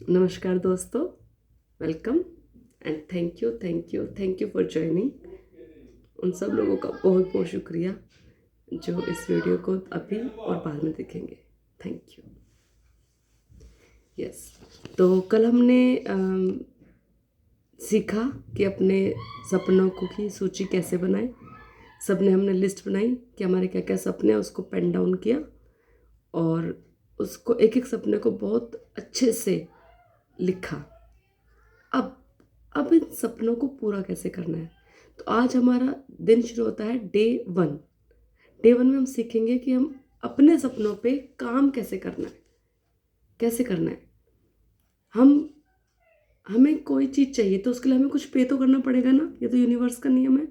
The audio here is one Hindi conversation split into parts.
नमस्कार दोस्तों, welcome and thank you for joining. उन सब लोगों का बहुत बहुत शुक्रिया जो इस वीडियो को अभी और बाद में देखेंगे। Thank you. यस, तो कल हमने सीखा कि अपने सपनों को की सूची कैसे बनाएं। सबने हमने लिस्ट बनाई कि हमारे क्या क्या सपने हैं, उसको पेन डाउन किया और उसको एक एक सपने को बहुत अच्छे से लिखा। अब अब इन सपनों को पूरा कैसे करना है। तो आज हमारा दिन शुरू होता है डे 1। डे 1 में हम सीखेंगे कि हम अपने सपनों पे काम कैसे करना है। कैसे करना है, हम हमें कोई चीज़ चाहिए तो उसके लिए हमें कुछ पे तो करना पड़ेगा ना। ये तो यूनिवर्स का नियम है।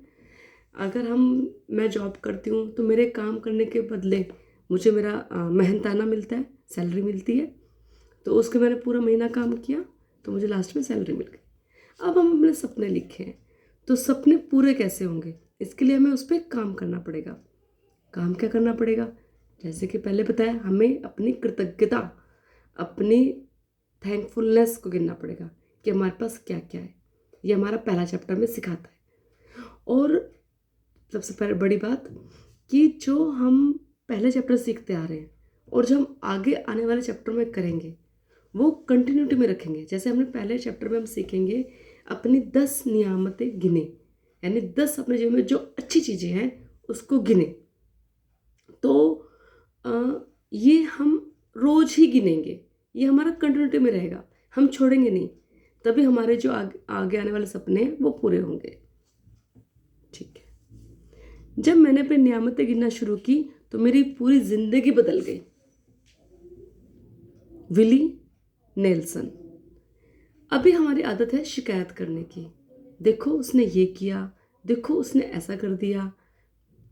अगर मैं जॉब करती हूँ तो मेरे काम करने के बदले मुझे मेरा मेहनताना मिलता है, सैलरी मिलती है। तो उसके मैंने पूरा महीना काम किया तो मुझे लास्ट में सैलरी मिल गई। अब हम अपने सपने लिखे हैं तो सपने पूरे कैसे होंगे, इसके लिए हमें उस पर काम करना पड़ेगा। काम क्या करना पड़ेगा, जैसे कि पहले बताया, हमें अपनी कृतज्ञता, अपनी थैंकफुलनेस को गिनना पड़ेगा कि हमारे पास क्या क्या है। ये हमारा पहला चैप्टर में सिखाता है। और सबसे पहले बड़ी बात कि जो हम पहले चैप्टर सीखते आ रहे हैं और जो हम आगे आने वाले चैप्टर में करेंगे वो कंटिन्यूटी में रखेंगे। जैसे हमने पहले चैप्टर में हम सीखेंगे अपनी 10 नियामतें गिने, यानी 10 अपने जीवन में जो अच्छी चीज़ें हैं उसको गिने। तो अ, ये हम रोज ही गिनेंगे, ये हमारा कंटिन्यूटी में रहेगा, हम छोड़ेंगे नहीं। तभी हमारे जो आगे आने वाले सपने हैं वो पूरे होंगे। ठीक है। जब मैंने अपनी नियामतें गिनना शुरू की तो मेरी पूरी जिंदगी बदल गई। Willie Nelson. अभी हमारी आदत है शिकायत करने की। देखो उसने ये किया, देखो उसने ऐसा कर दिया,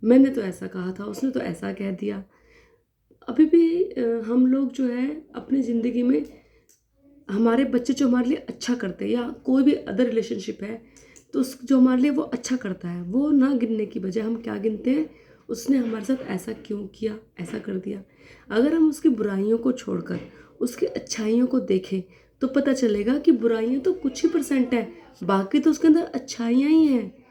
मैंने तो ऐसा कहा था, उसने तो ऐसा कह दिया। अभी भी हम लोग जो है अपनी ज़िंदगी में, हमारे बच्चे जो हमारे लिए अच्छा करते हैं या कोई भी अदर रिलेशनशिप है तो उस जो हमारे लिए वो अच्छा करता है वो ना गिनने की बजाय हम क्या गिनते हैं, उसने हमारे साथ ऐसा क्यों किया, ऐसा कर दिया। अगर हम उसकी बुराइयों को छोड़कर उसकी अच्छाइयों को देखें तो पता चलेगा कि बुराइयां तो कुछ ही परसेंट है, बाकी तो उसके अंदर अच्छाइयाँ ही हैं।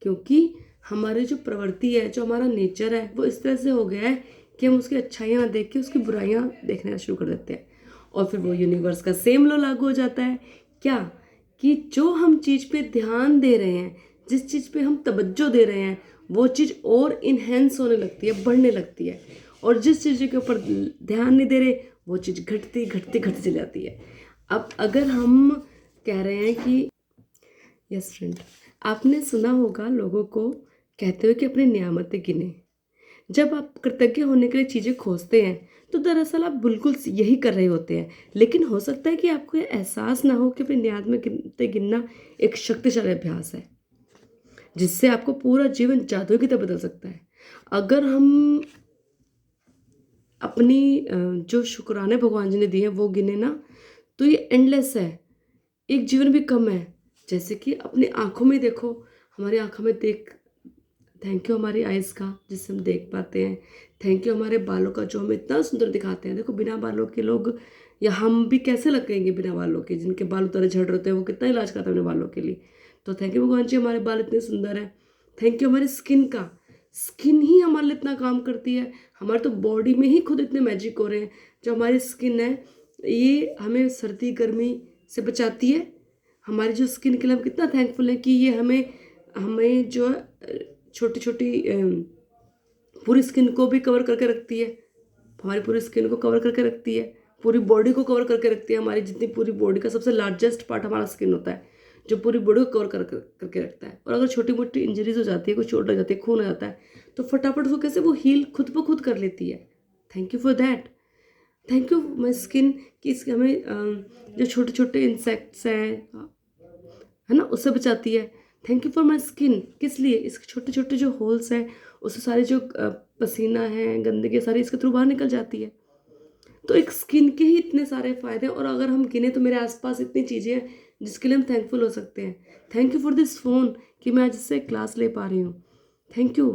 क्योंकि हमारी जो प्रवृत्ति है, जो हमारा नेचर है, वो इस तरह से हो गया है कि हम उसकी अच्छाइयाँ ना देख के उसकी बुराइयाँ देखना शुरू कर देते हैं। और फिर वो यूनिवर्स का सेम लॉ लागू हो जाता है। क्या, कि जो हम चीज़ पे ध्यान दे रहे हैं, जिस चीज़ पे हम तवज्जो दे रहे हैं, वो चीज़ और इन्हेंस होने लगती है, बढ़ने लगती है। और जिस चीज़ के ऊपर ध्यान नहीं दे रहे वो चीज़ घटती घटती घटती चली जाती है। अब अगर हम कह रहे हैं कि, यस फ्रेंड, आपने सुना होगा लोगों को कहते हुए कि अपनी नियामतें गिने। जब आप कृतज्ञ होने के लिए चीज़ें खोजते हैं तो दरअसल आप बिल्कुल यही कर रहे होते हैं, लेकिन हो सकता है कि आपको ये एहसास ना हो कि अपनी नियामत में गिनते गिनना एक शक्तिशाली अभ्यास है जिससे आपको पूरा जीवन जादू की तरह बदल सकता है। अगर हम अपनी जो शुक्राने भगवान जी ने दिए हैं वो गिने ना तो ये एंडलेस है, एक जीवन भी कम है। जैसे कि अपनी आंखों में देखो, हमारी आंखों में देख, थैंक यू हमारी आइज़ का जिससे हम देख पाते हैं। थैंक यू हमारे बालों का जो हमें इतना सुंदर दिखाते हैं। देखो बिना बालों के लोग या हम भी कैसे लगेंगे बिना बालों के, जिनके बाल उतारे झड़ रहे होते हैं वो कितना इलाज करते हैं अपने बालों के लिए। तो थैंक यू भगवान जी, हमारे बाल इतने सुंदर हैं। थैंक यू हमारी स्किन का, स्किन ही हमारे लिए इतना काम करती है। हमारे तो बॉडी में ही खुद इतने मैजिक हो रहे हैं। जो हमारी स्किन है ये हमें सर्दी गर्मी से बचाती है। हमारी जो स्किन के लिए हम कितना थैंकफुल हैं कि ये हमें हमें जो छोटी छोटी पूरी स्किन को भी कवर करके रखती है। हमारी पूरी स्किन को कवर करके रखती है, पूरी बॉडी को कवर करके रखती है। हमारी जितनी पूरी बॉडी का सबसे लार्जेस्ट पार्ट हमारा स्किन होता है जो पूरी बॉडी को कवर करके रखता है। और अगर छोटी मोटी इंजरीज हो जाती है, कुछ चोट लग जाती है, खून आ जाता है, तो फटाफट उसको कैसे वो हील खुद ब खुद कर लेती है। Thank you for that. Thank you my skin कि इसके हमें जो छोटे छोटे इंसेक्ट्स हैं, है ना, उससे बचाती है। Thank you for my skin, किस लिए, इसके छोटे छोटे जो होल्स हैं उससे सारी जो पसीना है, गंदगी सारी इसके थ्रू बाहर निकल जाती है। तो एक स्किन के ही इतने सारे फ़ायदे हैं। और अगर हम गिने तो मेरे आसपास इतनी चीज़ें हैं जिसके लिए हम थैंकफुल हो सकते हैं। Thank you for this phone कि मैं आज इससे क्लास ले पा रही हूँ। थैंक यू,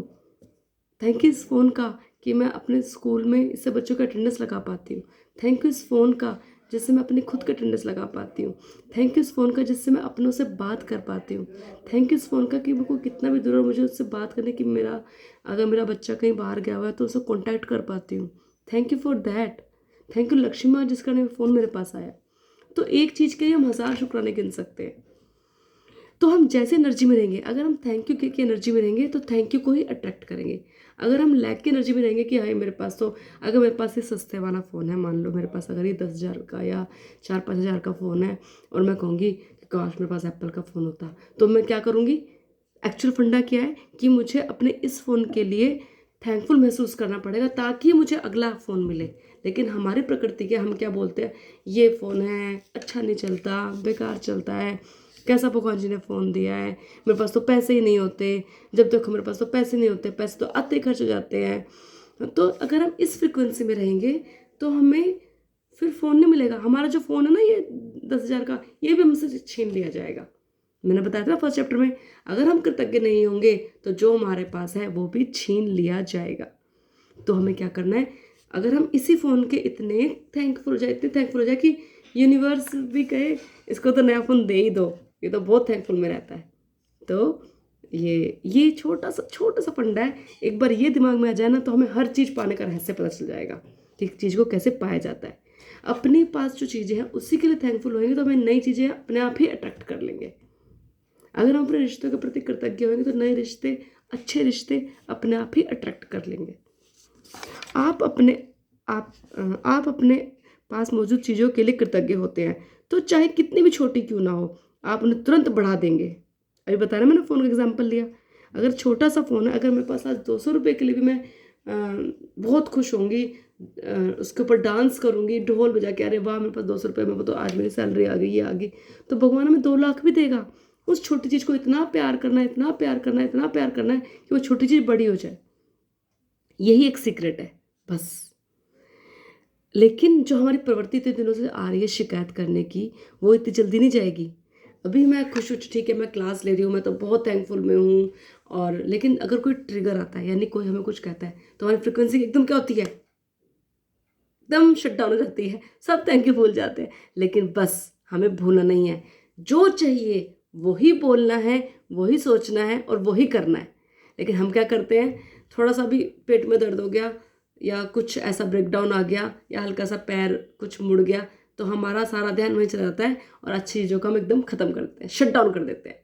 थैंक यू इस फ़ोन का कि मैं अपने स्कूल में इससे बच्चों का अटेंडेंस लगा पाती हूँ। थैंक यू इस फ़ोन का जिससे मैं अपनी खुद की अटेंडेंस लगा पाती हूँ। थैंक यू इस फ़ोन का जिससे मैं अपनों से बात कर पाती हूँ। थैंक यू इस फ़ोन का कि मेरे को कितना भी दूर हो मुझे उससे बात करने की अगर मेरा बच्चा कहीं बाहर गया हुआ है तो उसे कॉन्टैक्ट कर पाती हूँ। Thank you for that. Thank you Lakshmi माँ जिसका फ़ोन मेरे पास आया। तो एक चीज़ के लिए हम 1000 शुक्राने गिन सकते हैं। तो हम जैसे एनर्जी में रहेंगे, अगर हम थैंक यू की एनर्जी में रहेंगे तो थैंक यू को ही अट्रैक्ट करेंगे। अगर हम लैक की एनर्जी में रहेंगे कि हाय मेरे पास तो, अगर मेरे पास ये सस्ते वाला फ़ोन है, मान लो मेरे पास अगर ये 10,000 का या 4-5 हज़ार का फ़ोन है और मैं कहूँगी कि काश मेरे पास एप्पल का फ़ोन होता, तो मैं क्या करूँगी? एक्चुअल फंडा क्या है कि मुझे अपने इस फ़ोन के लिए थैंकफुल महसूस करना पड़ेगा ताकि मुझे अगला फ़ोन मिले। लेकिन हमारी प्रकृति के हम क्या बोलते हैं, ये फ़ोन है, अच्छा नहीं चलता, बेकार चलता है, कैसा भगवान जी ने फ़ोन दिया है, मेरे पास तो पैसे ही नहीं होते, जब देखो मेरे पास तो पैसे नहीं होते, पैसे तो आते ही खर्च हो जाते हैं। तो अगर हम इस फ्रिक्वेंसी में रहेंगे तो हमें फिर फ़ोन नहीं मिलेगा। हमारा जो फ़ोन है ना ये 10,000 का, ये भी हमसे छीन लिया जाएगा। मैंने बताया था ना फर्स्ट चैप्टर में, अगर हम कृतज्ञ नहीं होंगे तो जो हमारे पास है वो भी छीन लिया जाएगा। तो हमें क्या करना है, अगर हम इसी फ़ोन के इतने थैंकफुल हो जाए कि यूनिवर्स भी कहे इसको तो नया फ़ोन दे ही दो, ये तो बहुत थैंकफुल में रहता है। तो ये छोटा सा फंडा है। एक बार ये दिमाग में आ जाए ना तो हमें हर चीज़ पाने का रहस्य पता चल जाएगा कि चीज़ को कैसे पाया जाता है। अपने पास जो चीज़ें हैं उसी के लिए थैंकफुल होंगे तो हमें नई चीज़ें अपने आप ही अट्रैक्ट कर लेंगे। अगर हम अपने रिश्तों के प्रति कृतज्ञ होंगे तो नए रिश्ते, अच्छे रिश्ते अपने आप ही अट्रैक्ट कर लेंगे। आप अपने आप आप अपने पास मौजूद चीज़ों के लिए कृतज्ञ होते हैं तो चाहे कितनी भी छोटी क्यों ना हो, आप उन्हें तुरंत बढ़ा देंगे। अभी बताया ना, मैंने फ़ोन का एग्जांपल लिया। अगर छोटा सा फ़ोन है, अगर मेरे पास आज 200 रुपये के लिए भी मैं बहुत खुश होंगी, उसके ऊपर डांस करूँगी ढोल बजा के, अरे वाह मेरे पास 200 रुपये में, वो तो आज मेरी सैलरी आ गई, ये आ गई, तो भगवान हमें 2 लाख भी देगा। उस छोटी चीज़ को इतना प्यार करना है, इतना प्यार करना है, इतना प्यार करना है कि वो छोटी चीज़ बड़ी हो जाए। यही एक सीक्रेट है बस। लेकिन जो हमारी प्रवृत्ति इतने दिनों से आ रही है शिकायत करने की, वो इतनी जल्दी नहीं जाएगी। अभी मैं खुश हूँ, ठीक है मैं क्लास ले रही हूँ, मैं तो बहुत थैंकफुल में हूँ, और लेकिन अगर कोई ट्रिगर आता है यानी कोई हमें कुछ कहता है तो हमारी फ्रिक्वेंसी एकदम क्या होती है, एकदम शट डाउन हो जाती है, सब थैंक यू भूल जाते हैं। लेकिन बस हमें भूलना नहीं है, जो चाहिए वही बोलना है, वही सोचना है और वही करना है। लेकिन हम क्या करते हैं, थोड़ा सा भी पेट में दर्द हो गया या कुछ ऐसा ब्रेकडाउन आ गया या हल्का सा पैर कुछ मुड़ गया तो हमारा सारा ध्यान वहीं चला जाता है और अच्छी चीज़ों को हम एकदम ख़त्म कर देते हैं, शट डाउन कर देते हैं।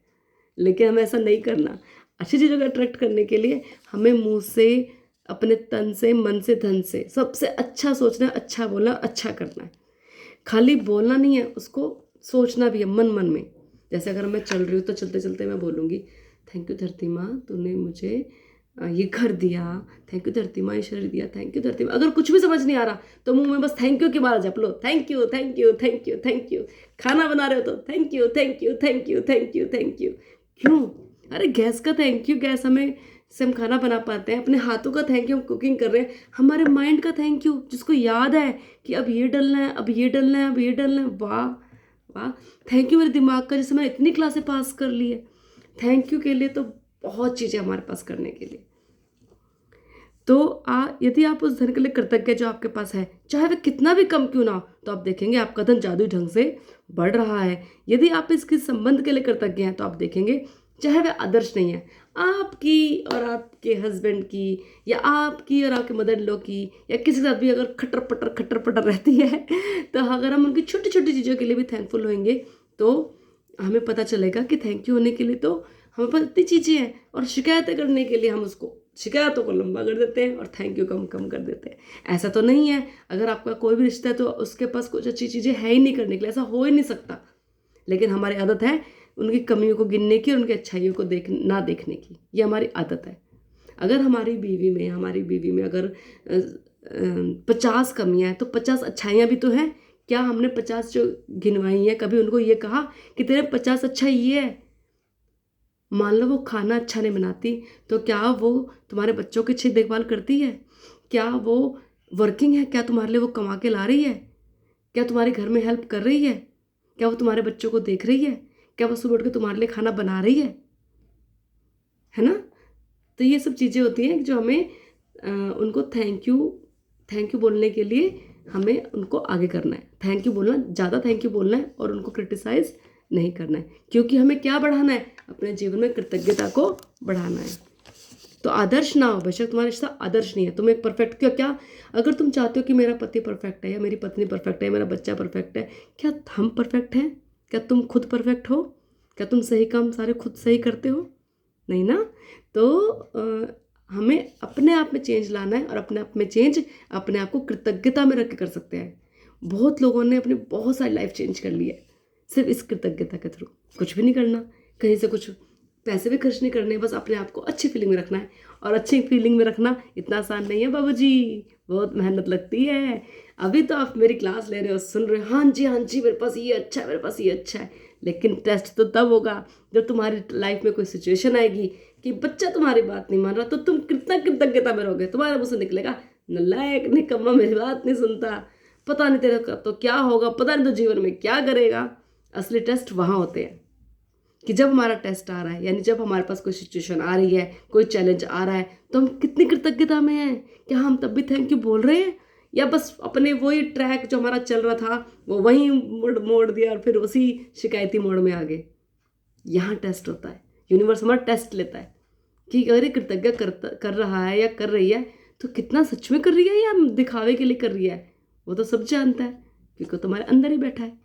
लेकिन हमें ऐसा नहीं करना। अच्छी चीज़ों को अट्रैक्ट करने के लिए हमें मुंह से, अपने तन से, मन से, धन से सबसे अच्छा सोचना है, अच्छा बोलना, अच्छा करना है। खाली बोलना नहीं है, उसको सोचना भी है मन मन में। जैसे अगर मैं चल रही हूँ तो चलते चलते मैं बोलूँगी, थैंक यू धरती माँ, तूने मुझे ये घर दिया, थैंक यू धरती माँ, ये शरीर दिया, थैंक यू धरती माँ। अगर कुछ भी समझ नहीं आ रहा तो मुंह में बस थैंक यू की माला जप लो, thank you thank you thank you thank you. खाना बना रहे हो तो thank you thank you thank you thank you thank you. क्यों? अरे गैस का थैंक यू, गैस हमें से हम खाना बना पाते हैं। अपने हाथों का थैंक यू, हम कुकिंग कर रहे हैं। हमारे माइंड का थैंक यू, जिसको याद है कि अब ये डलना है, अब ये डलना है, अब ये डलना है। वाह वाह। थैंक यू मेरे दिमाग का जिससे मैंने इतनी क्लासें पास कर ली है। थैंक यू के लिए तो बहुत चीज़ें हमारे पास करने के लिए। तो यदि आप उस धन के लिए कृतज्ञ जो आपके पास है, चाहे वह कितना भी कम क्यों ना हो, तो आप देखेंगे आपका धन जादुई ढंग से बढ़ रहा है। यदि आप इसके संबंध के लिए कृतज्ञ हैं तो आप देखेंगे चाहे वह आदर्श नहीं है, आपकी और आपके हस्बैंड की या आपकी और आपके मदर इन लॉ की या किसी के साथ भी अगर खट्टर पटर रहती है तो अगर हम उनकी छोटी छोटी चीज़ों के लिए भी थैंकफुल होंगे तो हमें पता चलेगा कि थैंक यू होने के लिए तो हमें पास इतनी चीज़ें हैं, और शिकायतें करने के लिए हम उसको शिकायतों को लंबा कर देते हैं और थैंक यू कम कम कर देते हैं। ऐसा तो नहीं है, अगर आपका कोई भी रिश्ता है तो उसके पास कुछ अच्छी चीज़ें है ही नहीं करने के लिए, ऐसा हो ही नहीं सकता। लेकिन हमारी आदत है उनकी कमियों को गिनने की और उनकी अच्छाइयों को ना देखने की, ये हमारी आदत है। अगर हमारी बीवी में अगर 50 कमियां हैं तो 50 अच्छाइयाँ भी तो हैं। क्या हमने 50 जो गिनवाई हैं कभी उनको ये कहा कि तेरे 50 अच्छाई ये है? मान लो वो खाना अच्छा नहीं बनाती तो क्या वो तुम्हारे बच्चों की अच्छी देखभाल करती है? क्या वो वर्किंग है? क्या तुम्हारे लिए वो कमा के ला रही है? क्या तुम्हारे घर में हेल्प कर रही है? क्या वो तुम्हारे बच्चों को देख रही है? क्या वो सुबह उठ के तुम्हारे लिए खाना बना रही है ना? तो ये सब चीज़ें होती हैं जो हमें उनको थैंक यू बोलने के लिए हमें उनको आगे करना है, थैंक यू बोलना, ज़्यादा थैंक यू बोलना है और उनको क्रिटिसाइज़ नहीं करना है, क्योंकि हमें क्या बढ़ाना है, अपने जीवन में कृतज्ञता को बढ़ाना है। तो आदर्श ना हो, बेशक तुम्हारा रिश्ता आदर्श नहीं है, तुम एक परफेक्ट क्या अगर तुम चाहते हो कि मेरा पति परफेक्ट है या मेरी पत्नी परफेक्ट है, मेरा बच्चा परफेक्ट है, क्या हम परफेक्ट हैं? क्या तुम खुद परफेक्ट हो? क्या तुम सही काम सारे खुद सही करते हो? नहीं ना। तो हमें अपने आप में चेंज लाना है और अपने आप में चेंज अपने आप को कृतज्ञता में रख के कर सकते हैं। बहुत लोगों ने अपनी बहुत सारी लाइफ चेंज कर ली है सिर्फ इस कृतज्ञता के थ्रू। कुछ भी नहीं करना, कहीं से कुछ पैसे भी खर्च नहीं करने, बस अपने आप को अच्छी फीलिंग में रखना है। और अच्छी फीलिंग में रखना इतना आसान नहीं है बाबूजी, बहुत मेहनत लगती है। अभी तो आप मेरी क्लास ले रहे हो, सुन रहे हो, हाँ जी हाँ जी मेरे पास ये अच्छा है, मेरे पास ये अच्छा है, लेकिन टेस्ट तो तब होगा जब तुम्हारी लाइफ में कोई सिचुएशन आएगी कि बच्चा तुम्हारी बात नहीं मान रहा, तो तुम कितना कृतज्ञता में रहोगे। तुम्हारे मुँह से निकलेगा, नालायक निकम्मा मेरी बात नहीं सुनता, पता नहीं तेरा तो क्या होगा, पता नहीं तो जीवन में क्या करेगा। असली टेस्ट वहाँ होते हैं कि जब हमारा टेस्ट आ रहा है, यानी जब हमारे पास कोई सिचुएशन आ रही है, कोई चैलेंज आ रहा है, तो हम कितनी कृतज्ञता में हैं। क्या हम तब भी थैंक यू बोल रहे हैं, या बस अपने वही ट्रैक जो हमारा चल रहा था वो वहीं मोड़ दिया और फिर उसी शिकायती मोड़ में आ गए। यहाँ टेस्ट होता है, यूनिवर्स हमारा टेस्ट लेता है कि अगर ये कृतज्ञ कर रहा है या कर रही है तो कितना सच में कर रही है या दिखावे के लिए कर रही है, वो तो सब जानता है क्योंकि तुम्हारे अंदर ही बैठा है।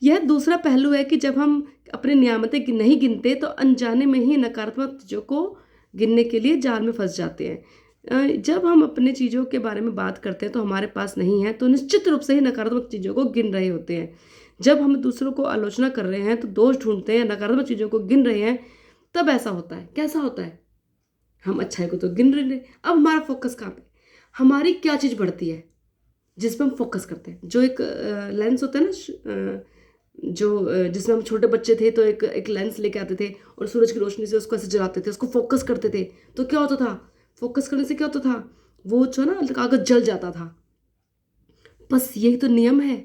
यह दूसरा पहलू है कि जब हम अपनी नियामतें नहीं गिनते तो अनजाने में ही नकारात्मक चीज़ों को गिनने के लिए जाल में फंस जाते हैं। जब हम अपने चीज़ों के बारे में बात करते हैं तो हमारे पास नहीं है, तो निश्चित रूप से ही नकारात्मक चीज़ों को गिन रहे होते हैं। जब हम दूसरों को आलोचना कर रहे हैं, तो दोष ढूंढते हैं, नकारात्मक चीज़ों को गिन रहे हैं, तब ऐसा होता है। कैसा होता है? हम अच्छाई को तो गिन रहे हैं, अब हमारा फोकस कहाँ पे, हमारी क्या चीज़ बढ़ती है जिस पर हम फोकस करते हैं। जो एक लेंस होता है ना, जिसमें हम छोटे बच्चे थे तो एक लेंस लेके आते थे और सूरज की रोशनी से उसको ऐसे जलाते थे, उसको फोकस करते थे, तो क्या होता था, फोकस करने से क्या होता था, वो जो ना कागज जल जाता था। बस यही तो नियम है।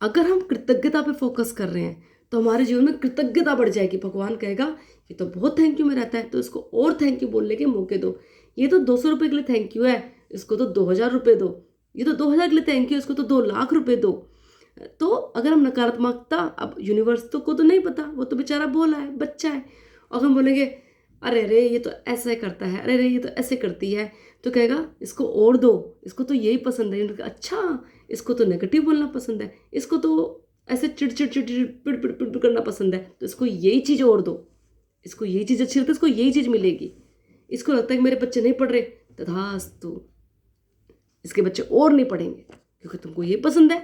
अगर हम कृतज्ञता पे फोकस कर रहे हैं तो हमारे जीवन में कृतज्ञता बढ़ जाएगी। भगवान कहेगा ये तो बहुत थैंक यू में रहता है, तो इसको और थैंक यू बोलने के मौके दो। ये तो 200 रुपये के लिए थैंक यू है, इसको तो 2000 रुपये दो। ये तो 2000 के लिए थैंक यू, इसको तो 2 लाख रुपये दो। तो अगर हम नकारात्मकता, अब यूनिवर्स तो को तो नहीं पता, वो तो बेचारा बोला है, बच्चा है, और हम बोलेंगे अरे रे ये तो ऐसा करता है, अरे रे ये तो ऐसे करती है, तो कहेगा इसको और दो, इसको तो यही पसंद है। अच्छा, इसको तो नेगेटिव बोलना पसंद है, इसको तो ऐसे चिड़ चिड़ चिड़ चिड़ पिड़ पिड़ पिड़ करना पसंद है, तो इसको यही चीज़ और दो, इसको यही चीज़ अच्छी लगती है, इसको यही चीज़ मिलेगी। इसको लगता है कि मेरे बच्चे नहीं पढ़ रहे, तथास्तु इसके बच्चे और नहीं पढ़ेंगे क्योंकि तुमको ये पसंद है।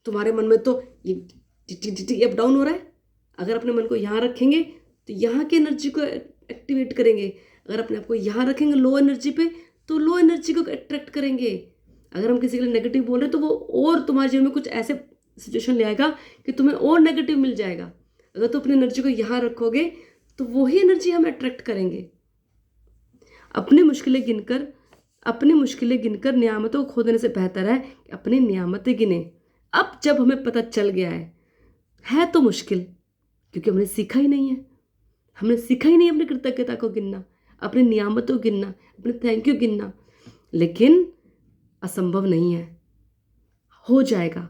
तुम्हारे मन में तो ये अप डाउन हो रहा है। अगर अपने मन को यहाँ रखेंगे तो यहाँ की एनर्जी को एक्टिवेट करेंगे, अगर अपने आप को यहाँ रखेंगे लो एनर्जी पे तो लो एनर्जी को अट्रैक्ट करेंगे। अगर हम किसी के लिए नेगेटिव बोल रहे हैं तो वो और तुम्हारे जीवन में कुछ ऐसे सिचुएशन ले आएगा कि तुम्हें और नेगेटिव मिल जाएगा। अगर तुम अपनी एनर्जी को यहाँ रखोगे तो वही एनर्जी हम अट्रैक्ट करेंगे। अपनी मुश्किलें गिनकर नियामतों को खो देने से बेहतर है कि अपनी नियामतें गिने। अब जब हमें पता चल गया है तो मुश्किल, क्योंकि हमने सीखा ही नहीं है, हमने सीखा ही नहीं अपनी कृतज्ञता को गिनना, अपनी नियामतों को गिनना, अपने थैंक यू गिनना। लेकिन असंभव नहीं है, हो जाएगा,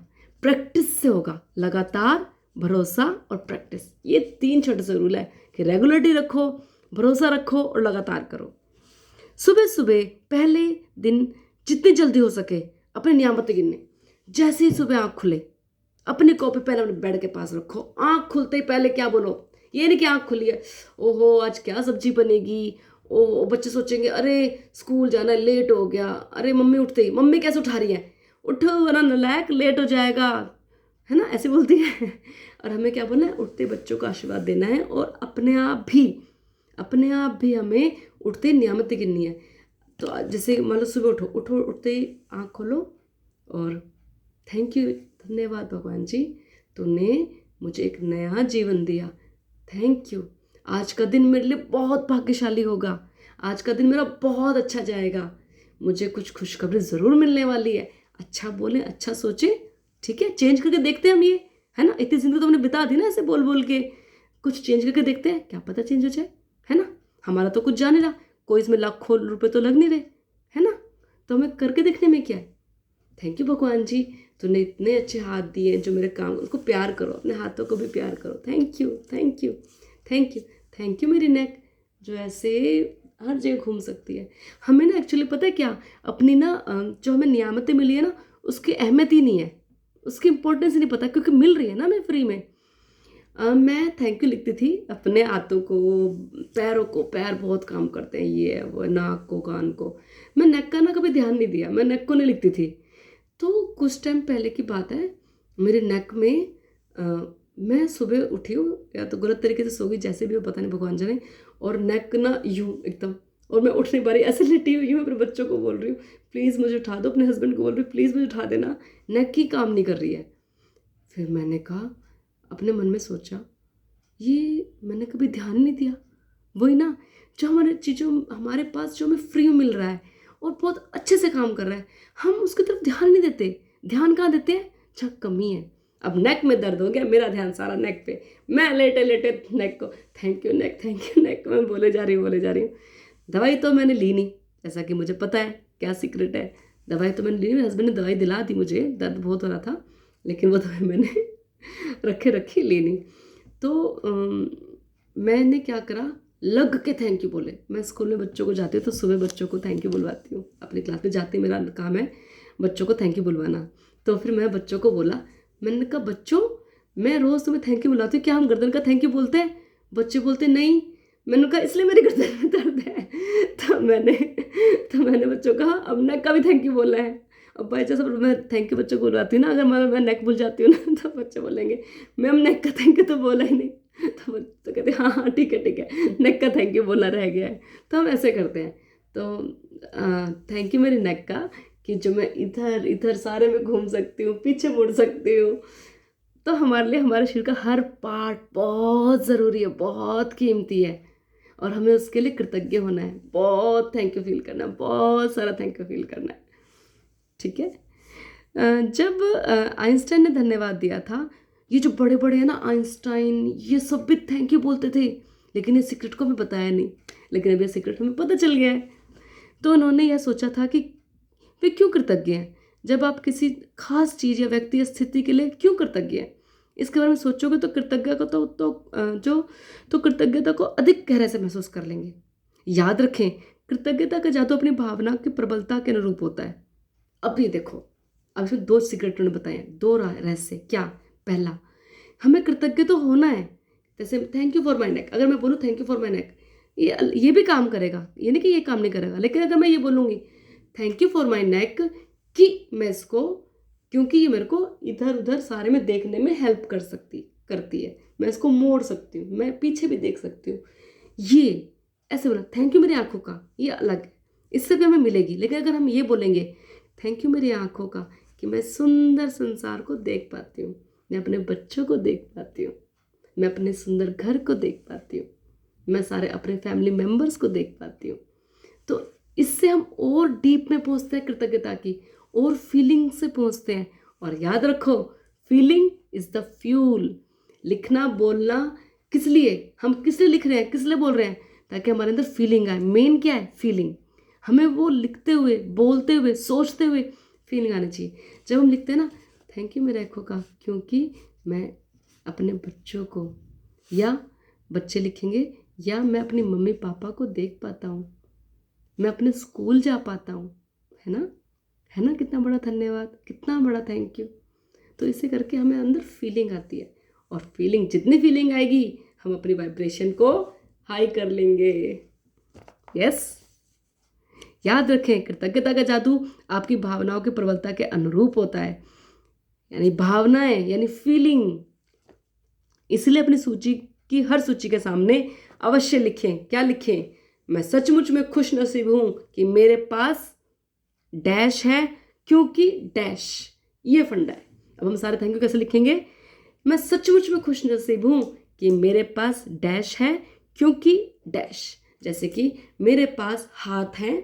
प्रैक्टिस से होगा। लगातार, भरोसा और प्रैक्टिस, ये 3 छोटे से रूल है कि रेगुलरिटी रखो, भरोसा रखो और लगातार करो। सुबह सुबह पहले दिन जितनी जल्दी हो सके अपनी नियामतें गिनने। जैसे ही सुबह आँख खुले अपनी कॉपी पेन अपने बेड के पास रखो। आँख खुलते ही पहले क्या बोलो, ये नहीं कि आँख खुली है, ओहो आज क्या सब्जी बनेगी, ओहो बच्चे सोचेंगे अरे स्कूल जाना है लेट हो गया, अरे मम्मी उठते ही, मम्मी कैसे उठा रही है, उठो वरना नालायक लेट हो जाएगा, है ना, ऐसे बोलती है। और हमें क्या बोलना है, उठते बच्चों को आशीर्वाद देना है और अपने आप भी हमें उठते ही नियामतें गिननी है। तो जैसे मान लो सुबह उठो, उठते ही आँख खोलो और थैंक यू, धन्यवाद भगवान जी, तूने मुझे एक नया जीवन दिया, थैंक यू। आज का दिन मेरे लिए बहुत भाग्यशाली होगा, आज का दिन मेरा बहुत अच्छा जाएगा, मुझे कुछ खुशखबरी ज़रूर मिलने वाली है। अच्छा बोलें, अच्छा सोचें, ठीक है, चेंज करके देखते हैं हम, ये है ना, इतनी जिंदगी तो हमने बिता दी ना ऐसे बोल बोल के, कुछ चेंज करके देखते हैं, क्या पता चेंज हो जाए, है ना। हमारा तो कुछ जा नहीं रहा, कोई इसमें लाखों रुपए तो लग नहीं रहे, है ना। तो हमें करके देखने में क्या है। थैंक यू भगवान जी, तूने इतने अच्छे हाथ दिए जो मेरे काम, उसको प्यार करो, अपने हाथों को भी प्यार करो। Thank you, thank you, thank you, thank you मेरी नेक जो ऐसे हर जगह घूम सकती है। हमें ना एक्चुअली पता है क्या, अपनी ना जो हमें नियामतें मिली है ना, उसकी अहमियत ही नहीं है, उसकी इंपॉर्टेंस ही नहीं पता, क्योंकि मिल रही है ना हमें फ्री में। मैं थैंक यू लिखती थी अपने हाथों को, पैरों को, पैर बहुत काम करते हैं, ये है वो है, नाक को, कान को। मैं नेक का ना कभी ध्यान नहीं दिया, मैं नेक को नहीं लिखती थी। तो कुछ टाइम पहले की बात है, मेरे नेक में मैं सुबह उठी हूँ या तो गलत तरीके से सो गई, जैसे भी हो पता नहीं, भगवान जाने, और नेक ना यूँ एकदम, और मैं उठ नहीं पा रही, ऐसे लेटी हुई हूँ। अपने बच्चों को बोल रही हूँ प्लीज़ मुझे उठा दो, अपने हस्बैंड को बोल रही हूँ प्लीज़ मुझे उठा देना, नेक ही काम नहीं कर रही है। फिर मैंने कहा, अपने मन में सोचा, ये मैंने कभी ध्यान नहीं दिया। वही ना, जो हमारे चीज़ों हमारे पास जो हमें फ्री में मिल रहा है और बहुत अच्छे से काम कर रहा है, हम उसकी तरफ ध्यान नहीं देते। ध्यान कहाँ देते हैं जहाँ कमी है। अब नेक में दर्द हो गया, मेरा ध्यान सारा नेक पे, मैं लेटे लेटे नेक को thank you neck, thank you neck, मैं बोले जा रही हूँ। दवाई तो मैंने ली नहीं, जैसा कि मुझे पता है क्या सीक्रेट है। दवाई तो मैंने ली नहीं, मेरे हस्बैंड ने दवाई दिला दी मुझे, दर्द बहुत हो रहा था, लेकिन वो दवाई मैंने रखी ली नहीं। तो मैंने क्या करा, लग के थैंक यू बोले। मैं स्कूल में बच्चों को जाती हूँ तो सुबह बच्चों को थैंक यू बुलवाती हूँ, अपनी क्लास में जाती, मेरा काम है बच्चों को थैंक यू बुलवाना। तो फिर मैं बच्चों को बोला, मैंने कहा बच्चों मैं रोज़ तुम्हें थैंक यू बुलाती हूँ, क्या हम गर्दन का थैंक यू बोलते हैं? बच्चे बोलते नहीं। मैंने कहा इसलिए मेरी गर्दन में दर्द है। तो मैंने बच्चों को कहा अब नेक का भी थैंक यू बोला है। अब बाई चांस मैं थैंक यू बच्चों को बुलवाती हूँ ना, अगर मैं नेक भूल जाती हूँ ना, तो बच्चे बोलेंगे मैम नेक का थैंक यू तो बोला ही नहीं। तो कहते हाँ हाँ ठीक है, नेक का थैंक यू बोला रह गया है। तो हम ऐसे करते हैं। तो थैंक यू मेरी नेक का, कि जो मैं इधर इधर सारे में घूम सकती हूँ, पीछे मुड़ सकती हूँ। तो हमारे लिए हमारे शरीर का हर पार्ट बहुत ज़रूरी है, बहुत कीमती है, और हमें उसके लिए कृतज्ञ होना है, बहुत थैंक यू फील करना है, बहुत सारा थैंक यू फील करना है। ठीक है। जब आइंस्टाइन ने धन्यवाद दिया था, ये जो बड़े बड़े हैं ना आइंस्टाइन, ये सब भी थैंक यू बोलते थे, लेकिन ये सीक्रेट को हमें बताया नहीं, लेकिन अब ये सीक्रेट हमें पता चल गया है। तो उन्होंने यह सोचा था कि वे क्यों कृतज्ञ हैं, जब आप किसी खास चीज़ या व्यक्ति या स्थिति के लिए क्यों कृतज्ञ हैं, इसके बारे में सोचोगे तो कृतज्ञता को तो कृतज्ञता को अधिक गहराई से महसूस कर लेंगे। याद रखें, कृतज्ञता का जादू अपनी भावना की प्रबलता के अनुरूप होता है। अब ये देखो, अब इसमें दो सीक्रेट उन्होंने बताए, दो रहस्य। क्या? पहला, हमें कृतज्ञ तो होना है। जैसे थैंक यू फॉर माई नेक, अगर मैं बोलूँ थैंक यू फॉर माई नेक, ये भी काम करेगा, ये नहीं कि ये काम नहीं करेगा, लेकिन अगर मैं ये बोलूँगी थैंक यू फॉर माई नेक, कि मैं इसको, क्योंकि ये मेरे को इधर उधर सारे में देखने में हेल्प करती है, मैं इसको मोड़ सकती हूँ, मैं पीछे भी देख सकती हूँ, ये ऐसे बोला। थैंक यू मेरी आंखों का, ये अलग है, इससे भी हमें मिलेगी। लेकिन अगर हम ये बोलेंगे थैंक यू मेरी आंखों का, कि मैं सुंदर संसार को देख पाती हूँ, मैं अपने बच्चों को देख पाती हूँ, मैं अपने सुंदर घर को देख पाती हूँ, मैं सारे अपने फैमिली मेम्बर्स को देख पाती हूँ, तो इससे हम और डीप में पहुँचते हैं कृतज्ञता की, और फीलिंग से पहुँचते हैं। और याद रखो, फीलिंग इज़ द फ्यूल। लिखना बोलना किस लिए, हम किस लिए लिख रहे हैं, किस लिए बोल रहे हैं, ताकि हमारे अंदर फीलिंग आए। मेन क्या है? फीलिंग। हमें वो लिखते हुए, बोलते हुए, सोचते हुए फीलिंग आनी चाहिए। जब हम लिखते हैं ना थैंक यू मेरे आंखों का, क्योंकि मैं अपने बच्चों को, या बच्चे लिखेंगे, या मैं अपनी मम्मी पापा को देख पाता हूँ, मैं अपने स्कूल जा पाता हूँ, है ना, है ना, कितना बड़ा धन्यवाद, कितना बड़ा थैंक यू। तो इसे करके हमें अंदर फीलिंग आती है, और फीलिंग, जितनी फीलिंग आएगी हम अपनी वाइब्रेशन को हाई कर लेंगे। यस, याद रखें, कृतज्ञता का जादू आपकी भावनाओं की प्रबलता के अनुरूप होता है, यानी भावनाएं यानी फीलिंग। इसलिए अपनी सूची की हर सूची के सामने अवश्य लिखें। क्या लिखें? मैं सचमुच में खुश नसीब हूं कि मेरे पास डैश है, क्योंकि डैश, ये फंडा है। अब हम सारे थैंक यू कैसे लिखेंगे? मैं सचमुच में खुश नसीब हूं कि मेरे पास डैश है, क्योंकि डैश। जैसे कि मेरे पास हाथ हैं,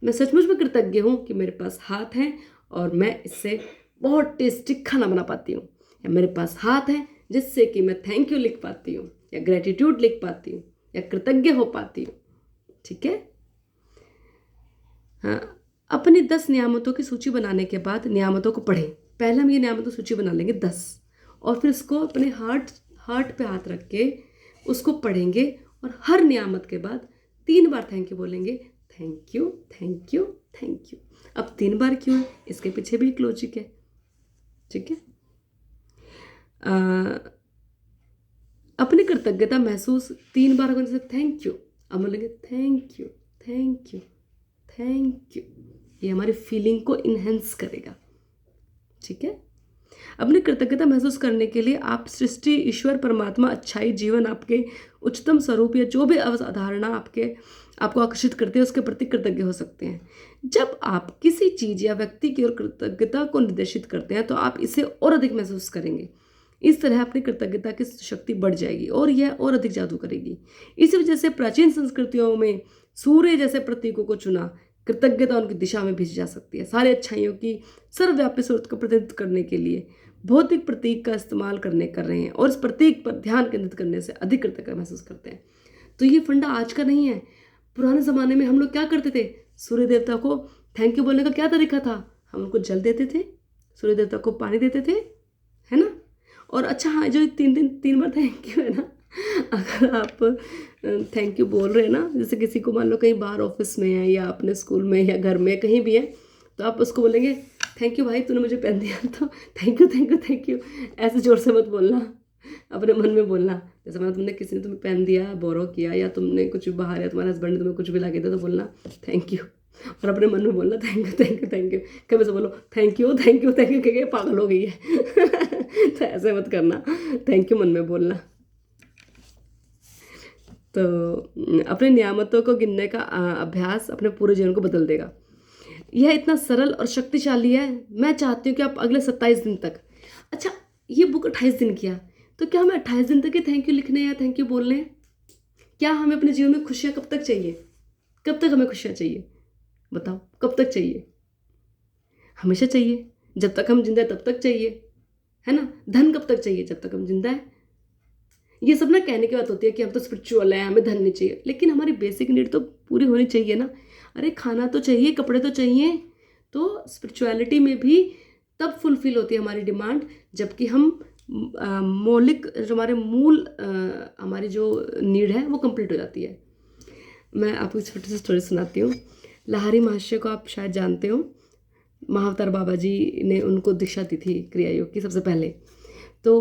मैं सचमुच में कृतज्ञ हूँ कि मेरे पास हाथ हैं और मैं इससे बहुत टेस्टी खाना बना पाती हूँ। या मेरे पास हाथ हैं जिससे कि मैं थैंक यू लिख पाती हूँ, या ग्रेटिट्यूड लिख पाती हूँ, या कृतज्ञ हो पाती हूँ। ठीक है। हाँ, अपनी 10 नियामतों की सूची बनाने के बाद नियामतों को पढ़ें। पहले हम ये नियामतों सूची बना लेंगे 10, और फिर इसको अपने हार्ट पे हाथ रख के उसको पढ़ेंगे, और हर नियामत के बाद 3 बार थैंक यू बोलेंगे। Thank you, thank you, thank you. अब 3 बार क्यों है, इसके पीछे भी एक लॉजिक है, ठीक है। अपनी कृतज्ञता महसूस 3 बार करने से थैंक यू, अब बोलेंगे thank you, thank you, thank you. ये हमारी फीलिंग को इन्हेंस करेगा, ठीक है। अपनी कृतज्ञता महसूस करने के लिए आप सृष्टि, ईश्वर, परमात्मा, अच्छाई, जीवन, आपके उच्चतम स्वरूप या जो भी अवधारणा आपको आकर्षित करती है उसके प्रति कृतज्ञ हो सकते हैं। जब आप किसी चीज़ या व्यक्ति की ओर कृतज्ञता को निर्देशित करते हैं तो आप इसे और अधिक महसूस करेंगे। इस तरह अपनी कृतज्ञता की शक्ति बढ़ जाएगी और यह और अधिक जादू करेगी। इसी वजह से प्राचीन संस्कृतियों में सूर्य जैसे प्रतीकों को चुना। कृतज्ञता उनकी दिशा में भेजी जा सकती है, सारी अच्छाइयों की सर्वव्यापी सूरत को प्रतिनिधित्व करने के लिए भौतिक प्रतीक का इस्तेमाल कर रहे हैं, और इस प्रतीक पर ध्यान केंद्रित करने से अधिक कृतज्ञता महसूस करते हैं। तो ये फंडा आज का नहीं है। पुराने ज़माने में हम लोग क्या करते थे, सूर्य देवता को थैंक यू बोलने का क्या तरीका था, हम उनको जल देते थे, सूर्य देवता को पानी देते थे, है ना। और अच्छा हाँ, जो 3 बार थैंक यू है ना, अगर आप थैंक यू बोल रहे हैं ना, जैसे किसी को मान लो कहीं बाहर ऑफिस में है या अपने स्कूल में या घर में कहीं भी है, तो आप उसको बोलेंगे थैंक यू भाई तूने मुझे पेन दिया, तो thank you, thank you, thank you. ऐसे ज़ोर से मत बोलना, अपने मन में बोलना। जैसे मतलब किसी ने तुम्हें पेन दिया, बोरो किया, या तुमने कुछ बाहर, या तुम्हारे हस्बैंड ने तुम्हें कुछ भी ला के दिया, तो बोलना थैंक यू, और अपने मन में बोलना thank you, thank you, thank you. कभी से बोलो thank you, thank you, thank you, कह पागल हो गई है। तो ऐसे मत करना, थैंक यू मन में बोलना। तो अपने नियामतों को गिनने का अभ्यास अपने पूरे जीवन को बदल देगा। यह इतना सरल और शक्तिशाली है। मैं चाहती हूँ कि आप अगले 27 दिन तक, अच्छा ये बुक 28 दिन किया, तो क्या हमें 28 दिन तक ही थैंक यू लिखने या थैंक यू बोलने हैं? क्या हमें अपने जीवन में खुशियाँ कब तक चाहिए? कब तक हमें खुशियाँ चाहिए बताओ, कब तक चाहिए? हमेशा चाहिए, जब तक हम जिंदा है तब तक चाहिए, है ना। धन कब तक चाहिए? जब तक हम जिंदा है। ये सब ना कहने की बात होती है कि हम तो स्पिरिचुअल हैं, हमें धन नहीं चाहिए, लेकिन हमारी बेसिक नीड तो पूरी होनी चाहिए ना। अरे खाना तो चाहिए, कपड़े तो चाहिए। तो स्पिरिचुअलिटी में भी तब फुलफिल होती है हमारी डिमांड जबकि हम मौलिक जो हमारे मूल हमारी जो नीड है वो कंप्लीट हो जाती है। मैं आपको एक छोटी सी स्टोरी सुनाती हूँ। लाहिरी महाशय को आप शायद जानते हो, महाअवतार बाबा जी ने उनको दीक्षा दी थी क्रिया योग की सबसे पहले। तो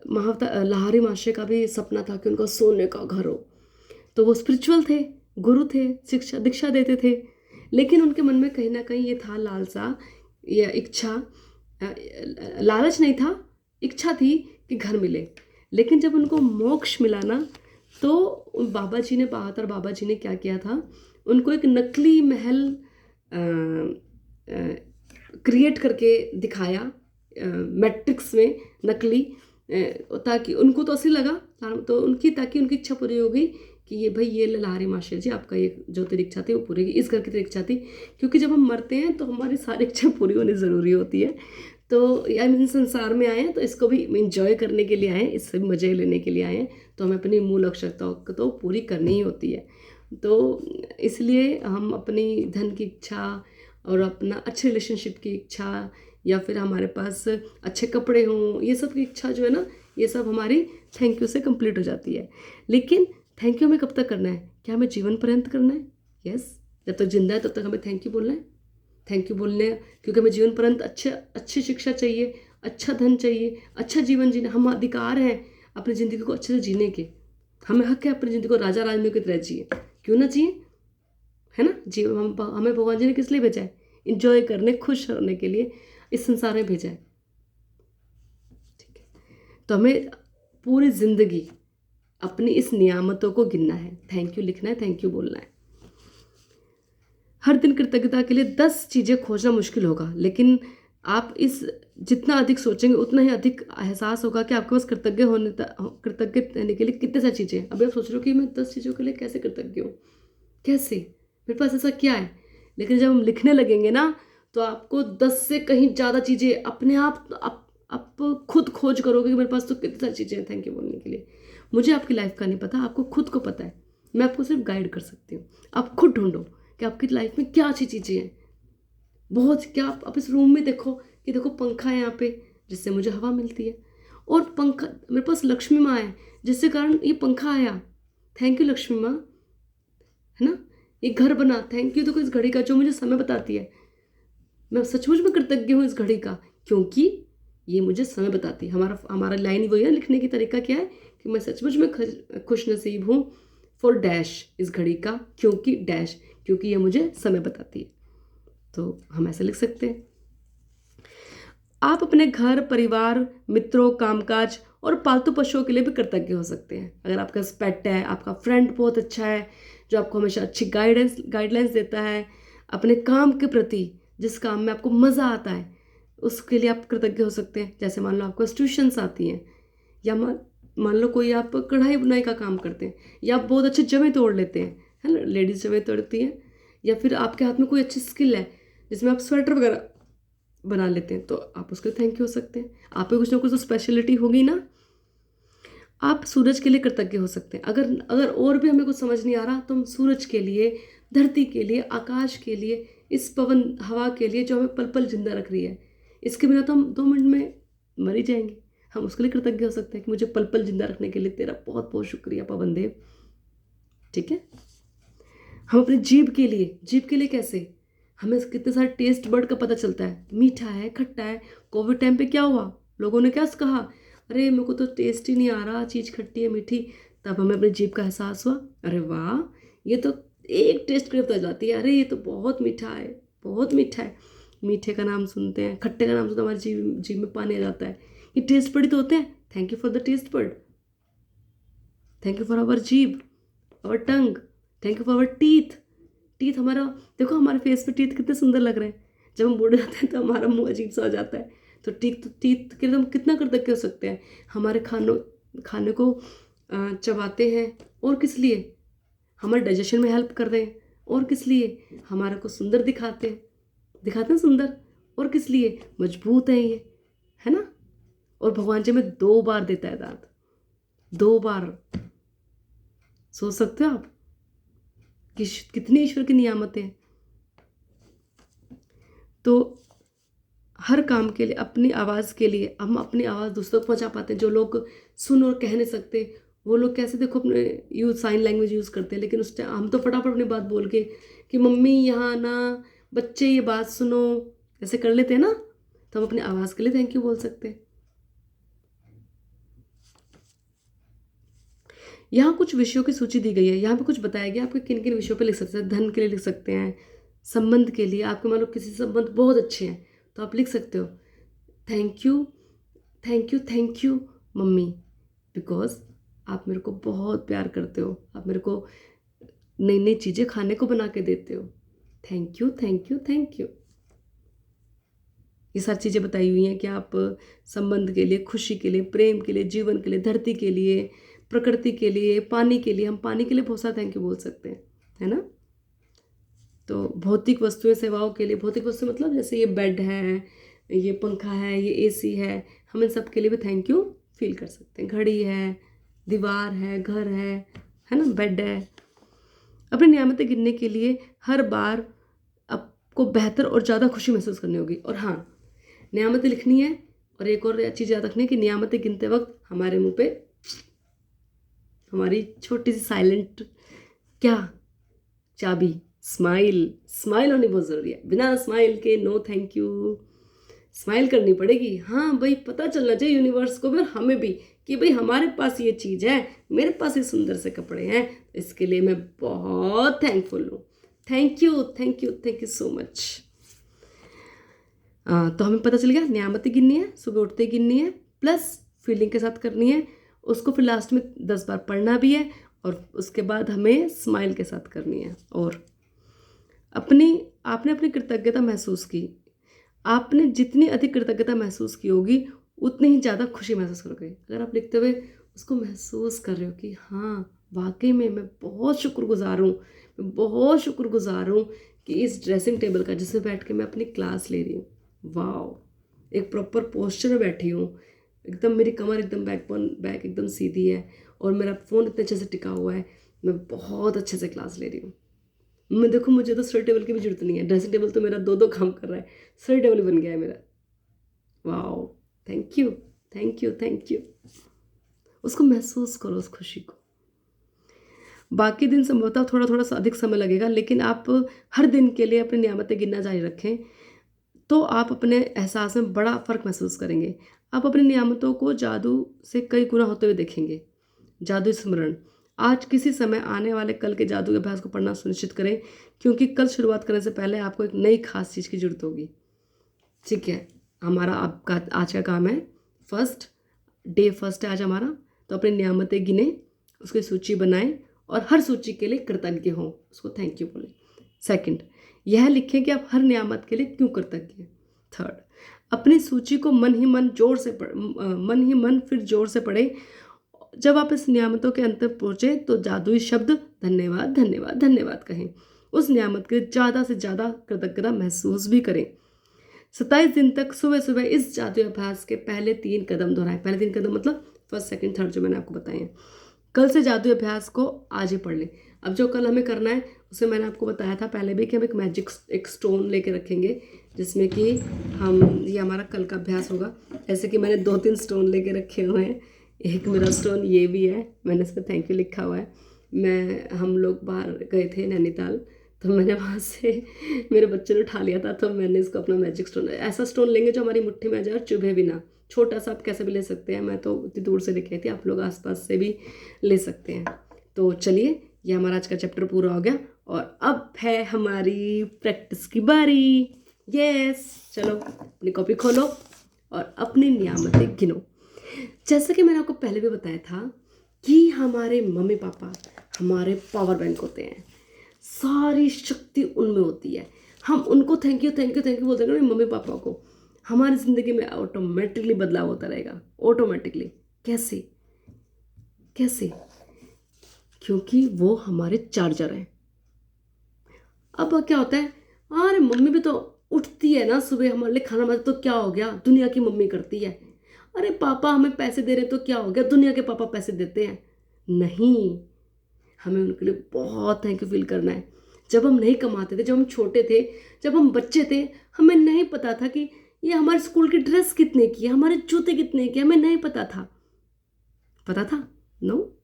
महाअवतार लाहिरी महाशय का भी सपना था कि उनका सोने का घर हो। तो वो स्पिरिचुअल थे, गुरु थे, शिक्षा दीक्षा देते थे, लेकिन उनके मन में कहीं ना कहीं ये था लालसा या इच्छा, लालच नहीं था, इच्छा थी कि घर मिले। लेकिन जब उनको मोक्ष मिला ना, तो बाबा जी ने, महाअवतार बाबा जी ने क्या किया था, उनको एक नकली महल क्रिएट करके दिखाया, मैट्रिक्स में नकली, ताकि उनको तो असली लगा, तो ताकि उनकी इच्छा पूरी हो गई कि ये भाई ये लाहिरी महाशय जी आपका ये जो तेरी इच्छा थी वो पूरी होगी, इस घर की तेरी इच्छा थी। क्योंकि जब हम मरते हैं तो हमारी सारी इच्छा पूरी होनी ज़रूरी होती है। तो या हम संसार में आए हैं तो इसको भी इंजॉय करने के लिए आए हैं, इससे मज़े लेने के लिए आए हैं, तो हमें अपनी मूल आवश्यकताओं को तो पूरी करनी ही होती है। तो इसलिए हम अपनी धन की इच्छा और अपना अच्छे रिलेशनशिप की इच्छा, या फिर हमारे पास अच्छे कपड़े हों, ये सब की इच्छा जो है ना, ये सब हमारी थैंक यू से कंप्लीट हो जाती है। लेकिन थैंक यू हमें कब तक करना है? क्या हमें जीवन पर्यंत करना है? यस, जब तक जिंदा है तब तक हमें थैंक यू बोलना है। थैंक यू बोलने, क्योंकि हमें जीवन पर्यंत अच्छी शिक्षा चाहिए, अच्छा धन चाहिए, अच्छा जीवन जीना। हम अधिकार हैं अपनी ज़िंदगी को अच्छे से जीने के, हमें हक है अपनी ज़िंदगी को राजा राजमियों की तरह जिए, क्यों ना जिए, है ना। जीवन हमें भगवान जी ने किस लिए भेजा है? इंजॉय करने, खुश होने के लिए इस संसार में भेजा है, ठीक है। तो हमें पूरी ज़िंदगी अपनी इस नियामतों को गिनना है, थैंक यू लिखना है, थैंक यू बोलना है। हर दिन कृतज्ञता के लिए 10 चीज़ें खोजना मुश्किल होगा, लेकिन आप इस जितना अधिक सोचेंगे उतना ही अधिक एहसास होगा कि आपके पास कृतज्ञ होने के लिए कितने सारी चीज़ें हैं। अभी आप सोच रहे हो कि मैं 10 चीज़ों के लिए कैसे कृतज्ञ हूँ, कैसे, मेरे पास ऐसा क्या है। लेकिन जब हम लिखने लगेंगे ना, तो आपको 10 से कहीं ज़्यादा चीज़ें अपने आप खुद खोज करोगे कि मेरे पास तो कितनी सारी चीज़ें हैं थैंक यू बोलने के लिए। मुझे आपकी लाइफ का नहीं पता, आपको खुद को पता है, मैं आपको सिर्फ गाइड कर सकती हूँ। आप खुद ढूंढो कि आपकी लाइफ में क्या अच्छी चीज़ें हैं, बहुत क्या आप इस रूम में देखो कि देखो पंखा है यहाँ पे जिससे मुझे हवा मिलती है, और पंखा मेरे पास लक्ष्मी माँ है जिसके कारण ये पंखा आया। थैंक यू लक्ष्मी माँ, है ना। ये घर बना, थैंक यू देखो इस घड़ी का जो मुझे समय बताती है। मैं सचमुच में कृतज्ञ हूँ इस घड़ी का, क्योंकि ये मुझे समय बताती है। हमारा हमारा लाइन वही है, लिखने की तरीका क्या है कि मैं सचमुच में खुश नसीब हूँ फॉर डैश इस घड़ी का, क्योंकि डैश, क्योंकि ये मुझे समय बताती है। तो हम ऐसे लिख सकते हैं। आप अपने घर, परिवार, मित्रों, कामकाज और पालतू पशुओं के लिए भी कृतज्ञ हो सकते हैं। अगर आपका पेट है, आपका फ्रेंड बहुत अच्छा है जो आपको हमेशा अच्छी गाइडलाइंस देता है अपने काम के प्रति, जिस काम में आपको मज़ा आता है, उसके लिए आप कृतज्ञ हो सकते हैं। जैसे मान लो आपको ट्यूशन्स आती हैं, या मान लो कोई आप कढ़ाई बुनाई का काम करते हैं, या आप बहुत अच्छे जवे तोड़ लेते हैं, है ना, लेडीज़ जवे तोड़ती हैं, या फिर आपके हाथ में कोई अच्छी स्किल है जिसमें आप स्वेटर वगैरह बना लेते हैं, तो आप उसके लिए थैंक यू हो सकते हैं। आप में कुछ ना कुछ तो स्पेशलिटी होगी ना। आप सूरज के लिए कृतज्ञ हो सकते हैं। अगर अगर और भी हमें कुछ समझ नहीं आ रहा तो हम सूरज के लिए, धरती के लिए, आकाश के लिए, इस पवन हवा के लिए जो हमें पल पल जिंदा रख रही है। इसके बिना तो हम 2 मिनट में मर ही जाएंगे। हम उसके लिए कृतज्ञ हो सकते हैं कि मुझे पल पल जिंदा रखने के लिए तेरा बहुत बहुत शुक्रिया पवन देव। ठीक है। हम अपनी जीभ के लिए कैसे, हमें कितने सारे टेस्ट बर्ड का पता चलता है, मीठा है, खट्टा है। कोविड टाइम पे क्या हुआ, लोगों ने क्या कहा, अरे मेरे को तो टेस्ट ही नहीं आ रहा, चीज़ खट्टी है, मीठी। तब हमें अपनी जीभ का एहसास हुआ, अरे वाह, ये तो एक टेस्ट के लिए पता जाती है, अरे ये तो बहुत मीठा है, बहुत मीठा है। मीठे का नाम सुनते हैं, खट्टे का नाम सुनते हैं, हमारी जीभ में पानी आ जाता है। ये टेस्ट बर्ड ही तो होते हैं। Thank you for the taste bud, thank you for our जीभ, our tongue, thank you for our teeth. Teeth हमारा, देखो हमारे फेस पे टीथ कितने सुंदर लग रहे हैं। जब हम बूढ़े जाते हैं तो हमारा मुंह अजीब सा हो जाता है। तो टीथ के लिए हम कितना कृतज्ञ हो सकते हैं। हमारे खाने को चबाते हैं, और किस लिए, हमारे डाइजेशन में हेल्प कर रहे हैं, और किस लिए, हमारे को सुंदर दिखाते हैं सुंदर, और किस लिए, मजबूत है ये, है ना। और भगवान जी में 2 बार देता है दांत, 2 बार। सोच सकते हो आप कि कितनी ईश्वर की नियामतें हैं। तो हर काम के लिए, अपनी आवाज़ के लिए, हम अपनी आवाज़ दूसरों तक पहुंचा पाते हैं। जो लोग सुन और कह नहीं सकते, वो लोग कैसे देखो अपने साइन लैंग्वेज यूज़ करते हैं, लेकिन उस टाइम हम तो फटाफट अपनी बात बोल के कि मम्मी यहाँ ना, बच्चे ये बात सुनो, ऐसे कर लेते हैं ना। तो हम अपनी आवाज़ के लिए थैंक यू बोल सकते हैं। यहाँ कुछ विषयों की सूची दी गई है, यहाँ पे कुछ बताया गया आपके किन किन विषयों पे लिख सकते हैं। धन के लिए लिख सकते हैं, संबंध के लिए, आपके मान लो किसी संबंध बहुत अच्छे हैं तो आप लिख सकते हो thank you, thank you, thank you mummy, because आप मेरे को बहुत प्यार करते हो, आप मेरे को नई नई चीज़ें खाने को बना के देते हो। Thank you, thank you, thank you. ये सारी चीज़ें बताई हुई हैं कि आप संबंध के लिए, खुशी के लिए, प्रेम के लिए, जीवन के लिए, धरती के लिए, प्रकृति के लिए, पानी के लिए, हम पानी के लिए बहुत सारा थैंक यू बोल सकते हैं, है ना। तो भौतिक वस्तुएं, सेवाओं के लिए, भौतिक वस्तु मतलब जैसे ये बेड है, ये पंखा है, ये एसी है, हम इन सब के लिए भी थैंक यू फील कर सकते हैं। घड़ी है, दीवार है, घर है ना, बेड है। अपनी नियामतें गिनने के लिए हर बार आपको बेहतर और ज़्यादा खुशी महसूस करनी होगी। और हाँ, नियामतें लिखनी है, और एक और चीज़ याद रखनी है कि नियामतें गिनते वक्त हमारे मुंह पे हमारी छोटी सी साइलेंट क्या चाबी, स्माइल होनी बहुत ज़रूरी है। बिना स्माइल के नो थैंक यू। स्माइल करनी पड़ेगी, हाँ भाई, पता चलना चाहिए यूनिवर्स को भी और हमें भी कि भाई हमारे पास ये चीज़ है, मेरे पास ये सुंदर से कपड़े हैं, इसके लिए मैं बहुत थैंकफुल हूँ। Thank you, thank you, thank you so much. तो हमें पता चल गया नियामतें गिननी है, सुबह उठते गिननी है, प्लस फीलिंग के साथ करनी है, उसको फिर लास्ट में 10 बार पढ़ना भी है, और उसके बाद हमें स्माइल के साथ करनी है। और आपने अपनी कृतज्ञता महसूस की, आपने जितनी अधिक कृतज्ञता महसूस की होगी उतनी ही ज़्यादा खुशी महसूस करोगे। अगर आप लिखते हुए उसको महसूस कर रहे हो कि हाँ वाकई में मैं बहुत शुक्रगुजार हूँ, मैं बहुत शुक्रगुजार हूँ कि इस ड्रेसिंग टेबल का जिससे बैठ के मैं अपनी क्लास ले रही हूँ, वाह, एक प्रॉपर पोस्चर में बैठी हूँ, एकदम मेरी कमर एकदम बैक एकदम सीधी है, और मेरा फ़ोन इतने अच्छे से टिका हुआ है, मैं बहुत अच्छे से क्लास ले रही हूँ, मैं देखो, मुझे तो स्टडी टेबल की भी जरूरत नहीं है, ड्रेसिंग टेबल तो मेरा दो दो काम कर रहा है, स्टडी टेबल बन गया है मेरा। Wow, thank you, thank you, thank you. उसको महसूस करो, उस खुशी को। बाकी दिन संभवतः थोड़ा थोड़ा सा अधिक समय लगेगा, लेकिन आप हर दिन के लिए अपनी नियामतें गिनना जारी रखें, तो आप अपने एहसास में बड़ा फ़र्क महसूस करेंगे। आप अपनी नियामतों को जादू से कई गुना होते हुए देखेंगे। जादू स्मरण। आज किसी समय आने वाले कल के जादू के अभ्यास को पढ़ना सुनिश्चित करें, क्योंकि कल शुरुआत करने से पहले आपको एक नई खास चीज़ की जरूरत होगी। ठीक है, हमारा आपका आज का काम है फर्स्ट है आज हमारा। तो अपनी नियामतें गिने, उसकी सूची बनाएं और हर सूची के लिए कृतज्ञ हों, उसको थैंक यू बोलें। सेकंड, यह लिखें कि आप हर नियामत के लिए क्यों कृतज्ञ हैं। थर्ड, अपनी सूची को मन ही मन फिर जोर से पढ़ें। जब आप इस नियामतों के अंत तक पहुँचे तो जादुई शब्द धन्यवाद धन्यवाद धन्यवाद कहें। उस नियामत के ज़्यादा से ज़्यादा कृतज्ञता महसूस भी करें। 27 दिन तक सुबह सुबह इस जादुई अभ्यास के पहले 3 कदम दोहराएं। पहले 3 कदम मतलब फर्स्ट, सेकंड, थर्ड जो मैंने आपको बताए हैं। कल से जादुई अभ्यास को आज ही पढ़ लें। अब जो कल हमें करना है उसे मैंने आपको बताया था पहले भी कि हम एक स्टोन लेके रखेंगे, जिसमें कि ये हमारा कल का अभ्यास होगा। ऐसे कि मैंने 2-3 स्टोन लेके रखे हुए हैं। एक मेरा स्टोन ये भी है, मैंने इस पर थैंक यू लिखा हुआ है। हम लोग बाहर गए थे नैनीताल, तो मैंने वहाँ से मेरे बच्चे ने उठा लिया था, तो मैंने इसको अपना मैजिक स्टोन, ऐसा स्टोन लेंगे जो हमारी मुट्ठी में आ जाए और चुभे भी ना। छोटा सा आप कैसे भी ले सकते हैं, मैं तो इतनी दूर से लेके आई थी, आप लोग आसपास से भी ले सकते हैं। तो चलिए, ये हमारा आज का चैप्टर पूरा हो गया और अब है हमारी प्रैक्टिस की बारी। यस, चलो अपनी कॉपी खोलो और अपनी नियामतें गिनो। जैसा कि मैंने आपको पहले भी बताया था कि हमारे मम्मी पापा हमारे पावर बैंक होते हैं, सारी शक्ति उनमें होती है। हम उनको thank you thank you thank you बोलते हैं मम्मी पापा को, हमारी ज़िंदगी में ऑटोमेटिकली बदलाव होता रहेगा। ऑटोमेटिकली कैसे कैसे? क्योंकि वो हमारे चार्जर हैं। अब क्या होता है, अरे मम्मी भी तो उठती है ना सुबह हमारे लिए खाना बनाती, तो क्या हो गया, दुनिया की मम्मी करती है। अरे पापा हमें पैसे दे रहे तो क्या हो गया, दुनिया के पापा पैसे देते हैं। नहीं, हमें उनके लिए बहुत थैंक यू फील करना है। जब हम नहीं कमाते थे, जब हम छोटे थे, जब हम बच्चे थे, हमें नहीं पता था कि ये हमारे स्कूल की ड्रेस कितने की है, हमारे जूते कितने के, हमें नहीं पता था। पता था? नो।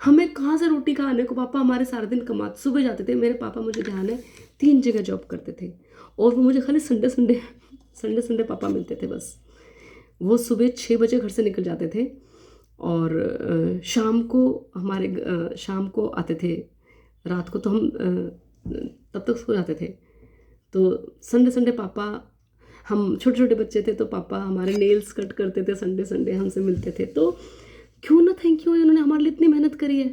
हमें कहाँ से रोटी खाने को, पापा हमारे सारा दिन कमाते, सुबह जाते थे। मेरे पापा, मुझे ध्यान है, 3 जगह जॉब करते थे और वो मुझे खाली संडे पापा मिलते थे बस। वो सुबह 6 बजे घर से निकल जाते थे और शाम को आते थे। रात को तो हम तब तक सो जाते थे। तो संडे पापा, हम छोटे छोटे बच्चे थे तो पापा हमारे नेल्स कट करते थे, संडे हमसे मिलते थे। तो क्यों ना थैंक यू, उन्होंने हमारे लिए इतनी मेहनत करी है।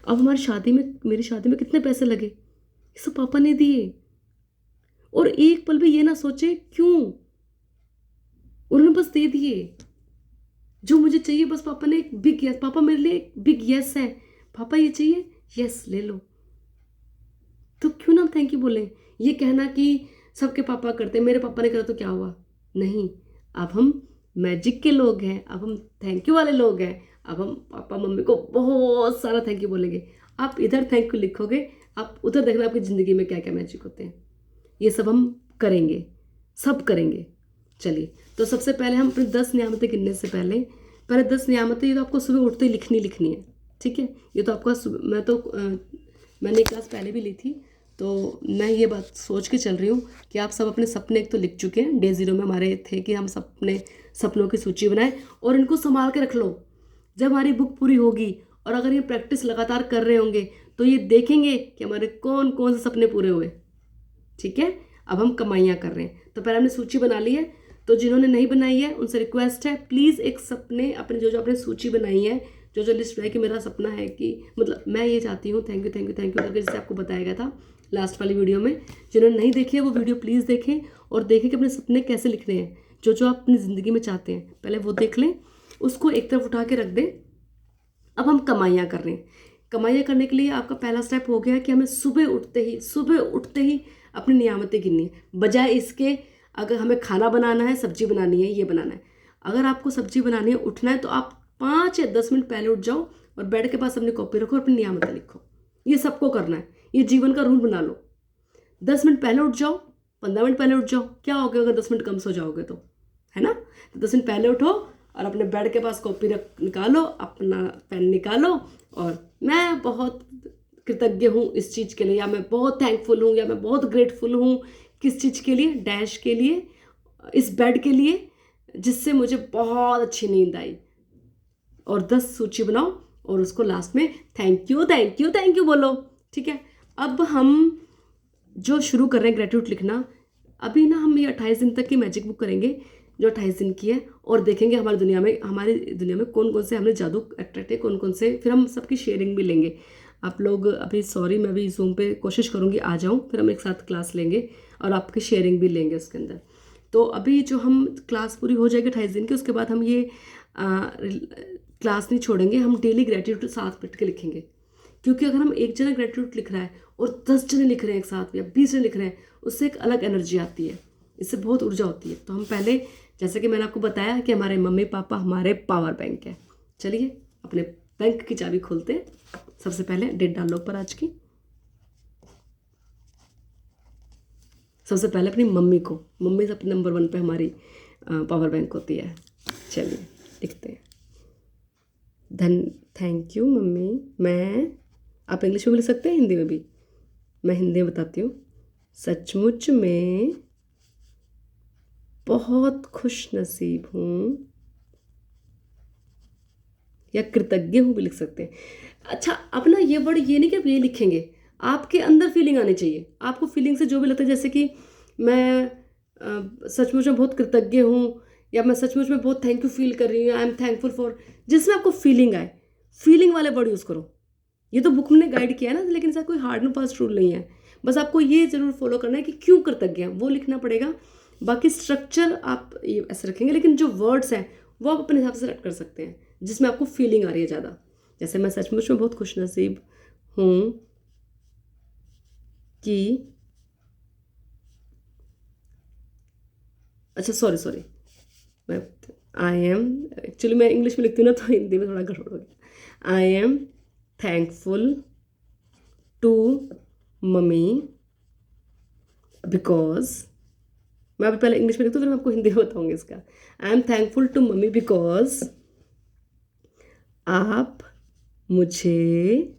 अब मेरी शादी में कितने पैसे लगे, ये सब पापा ने दिए। और एक पल भी ये ना सोचे क्यों, उन्होंने बस दे दिए जो मुझे चाहिए। बस पापा ने एक बिग यस, पापा मेरे लिए एक बिग यस है, पापा ये चाहिए, यस ले लो। तो क्यों ना थैंक यू बोले। ये कहना कि सबके पापा करते, मेरे पापा ने करा तो क्या हुआ, नहीं। अब हम मैजिक के लोग हैं, अब हम थैंक यू वाले लोग हैं। अब हम पापा मम्मी को बहुत सारा थैंक यू बोलेंगे। आप इधर थैंक यू लिखोगे, आप उधर देखना आपकी ज़िंदगी में क्या क्या मैजिक होते हैं। ये सब हम करेंगे, सब करेंगे। चलिए, तो सबसे पहले हम अपनी 10 नियामतें गिनने से पहले 10 नियामतें, ये तो आपको सुबह उठते ही लिखनी है। ठीक है, ये तो आपका मैंने एक क्लास पहले भी ली थी, तो मैं ये बात सोच के चल रही हूँ कि आप सब अपने सपने एक तो लिख चुके हैं। डे 0 में हमारे थे कि हम अपने सपनों की सूची बनाएं और इनको संभाल के रख लो। जब हमारी बुक पूरी होगी और अगर ये प्रैक्टिस लगातार कर रहे होंगे तो ये देखेंगे कि हमारे कौन कौन से सपने पूरे हुए। ठीक है, अब हम कमाइयाँ कर रहे हैं, तो पहले हमने सूची बना ली है। तो जिन्होंने नहीं बनाई है उनसे रिक्वेस्ट है, प्लीज़ एक सपने अपने जो आपने सूची बनाई है, जो लिस्ट है कि मेरा सपना है कि मतलब मैं ये चाहती हूँ, थैंक यू करके, जैसे आपको बताया गया था लास्ट वाली वीडियो में। जिन्होंने नहीं देखी है वो वीडियो प्लीज़ देखें और देखें कि अपने सपने कैसे लिखने हैं, जो आप अपनी ज़िंदगी में चाहते हैं, पहले वो देख लें, उसको एक तरफ उठा के रख दें। अब हम कमाइयाँ कर रहे हैं। कमाइयाँ करने के लिए आपका पहला स्टेप हो गया कि हमें सुबह उठते ही अपनी नियामतें गिननी है। बजाय इसके, अगर हमें खाना बनाना है, सब्जी बनानी है, ये बनाना है, अगर आपको सब्जी बनानी है, उठना है, तो आप 5 या 10 मिनट पहले उठ जाओ और बेड के पास अपनी कॉपी रखो और अपनी नियामतें लिखो। ये सबको करना है, ये जीवन का रूल बना लो। 10 मिनट पहले उठ जाओ, 15 मिनट पहले उठ जाओ, क्या हो गया अगर 10 मिनट कम सो जाओगे तो, है ना। तो 10 मिनट पहले उठो और अपने बेड के पास कॉपी रख निकालो, अपना पेन निकालो और मैं बहुत कृतज्ञ हूँ इस चीज़ के लिए, या मैं बहुत थैंकफुल हूँ, या मैं बहुत ग्रेटफुल हूँ किस चीज़ के लिए, डैश के लिए, इस बेड के लिए जिससे मुझे बहुत अच्छी नींद आई। और 10 सूची बनाओ और उसको लास्ट में thank you thank you thank you बोलो, ठीक है। अब हम जो शुरू कर रहे हैं ग्रेटिट्यूड लिखना, अभी ना हम ये 28 दिन तक की मैजिक बुक करेंगे जो 28 दिन की है, और देखेंगे हमारी दुनिया में कौन कौन से हमने जादू अट्रैक्ट है, कौन कौन से, फिर हम सबकी शेयरिंग भी लेंगे। आप लोग अभी, सॉरी मैं भी जूम पे कोशिश करूँगी आ जाऊँ, फिर हम एक साथ क्लास लेंगे और आपकी शेयरिंग भी लेंगे उसके अंदर। तो अभी जो हम क्लास पूरी हो जाएगी 28 दिन की, उसके बाद हम ये क्लास नहीं छोड़ेंगे, हम डेली ग्रेटिट्यूड 7 मिनट के लिखेंगे। क्योंकि अगर हम एक जना ग्रेटिट्यूड लिख रहा है और 10 जने लिख रहे हैं एक साथ या 20 जने लिख रहे हैं, उससे एक अलग एनर्जी आती है, इससे बहुत ऊर्जा होती है। तो हम पहले, जैसे कि मैंने आपको बताया कि हमारे मम्मी पापा हमारे पावर बैंक है, चलिए अपने बैंक की चाबी खोलते हैं। सबसे पहले डेट डाल लो पर आज की। सबसे पहले अपनी मम्मी को, मम्मी सबसे नंबर 1 पे हमारी पावर बैंक होती है। चलिए लिखते हैं, थैंक यू मम्मी। मैं, आप इंग्लिश में भी लिख सकते हैं, हिंदी में भी, मैं हिंदी में बताती हूँ। सचमुच में बहुत खुश नसीब हूँ, या कृतज्ञ हूँ भी लिख सकते हैं। अच्छा, अपना ये वर्ड ये नहीं कि आप ये लिखेंगे, आपके अंदर फीलिंग आनी चाहिए। आपको फीलिंग से जो भी लगता है, जैसे कि मैं सचमुच में बहुत कृतज्ञ हूँ, या मैं सचमुच में बहुत थैंक यू फील कर रही हूँ, आई एम थैंकफुल फॉर, जिसमें आपको फीलिंग आए, फीलिंग वाले वर्ड यूज़ करो। ये तो बुक में गाइड किया है ना, लेकिन ऐसा कोई हार्ड एंड फास्ट रूल नहीं है। बस आपको ये ज़रूर फॉलो करना है कि क्यों कृतज्ञ हैं, वो लिखना पड़ेगा। बाकी स्ट्रक्चर आप ये ऐसे रखेंगे, लेकिन जो वर्ड्स हैं वो आप अपने हिसाब से सेलेक्ट कर सकते हैं, जिसमें आपको फीलिंग आ रही है ज़्यादा। जैसे मैं सचमुच में बहुत खुशनसीब हूँ कि, अच्छा सॉरी मैं, आई एम, एक्चुअली मैं इंग्लिश में लिखती हूँ ना, तो हिंदी में थोड़ा गड़बड़ हो गया। I am thankful to mummy because, मैं अभी पहले इंग्लिश में लिखती हूँ, फिर मैं आपको हिंदी में बताऊँगी इसका। I am thankful to mummy because आप मुझे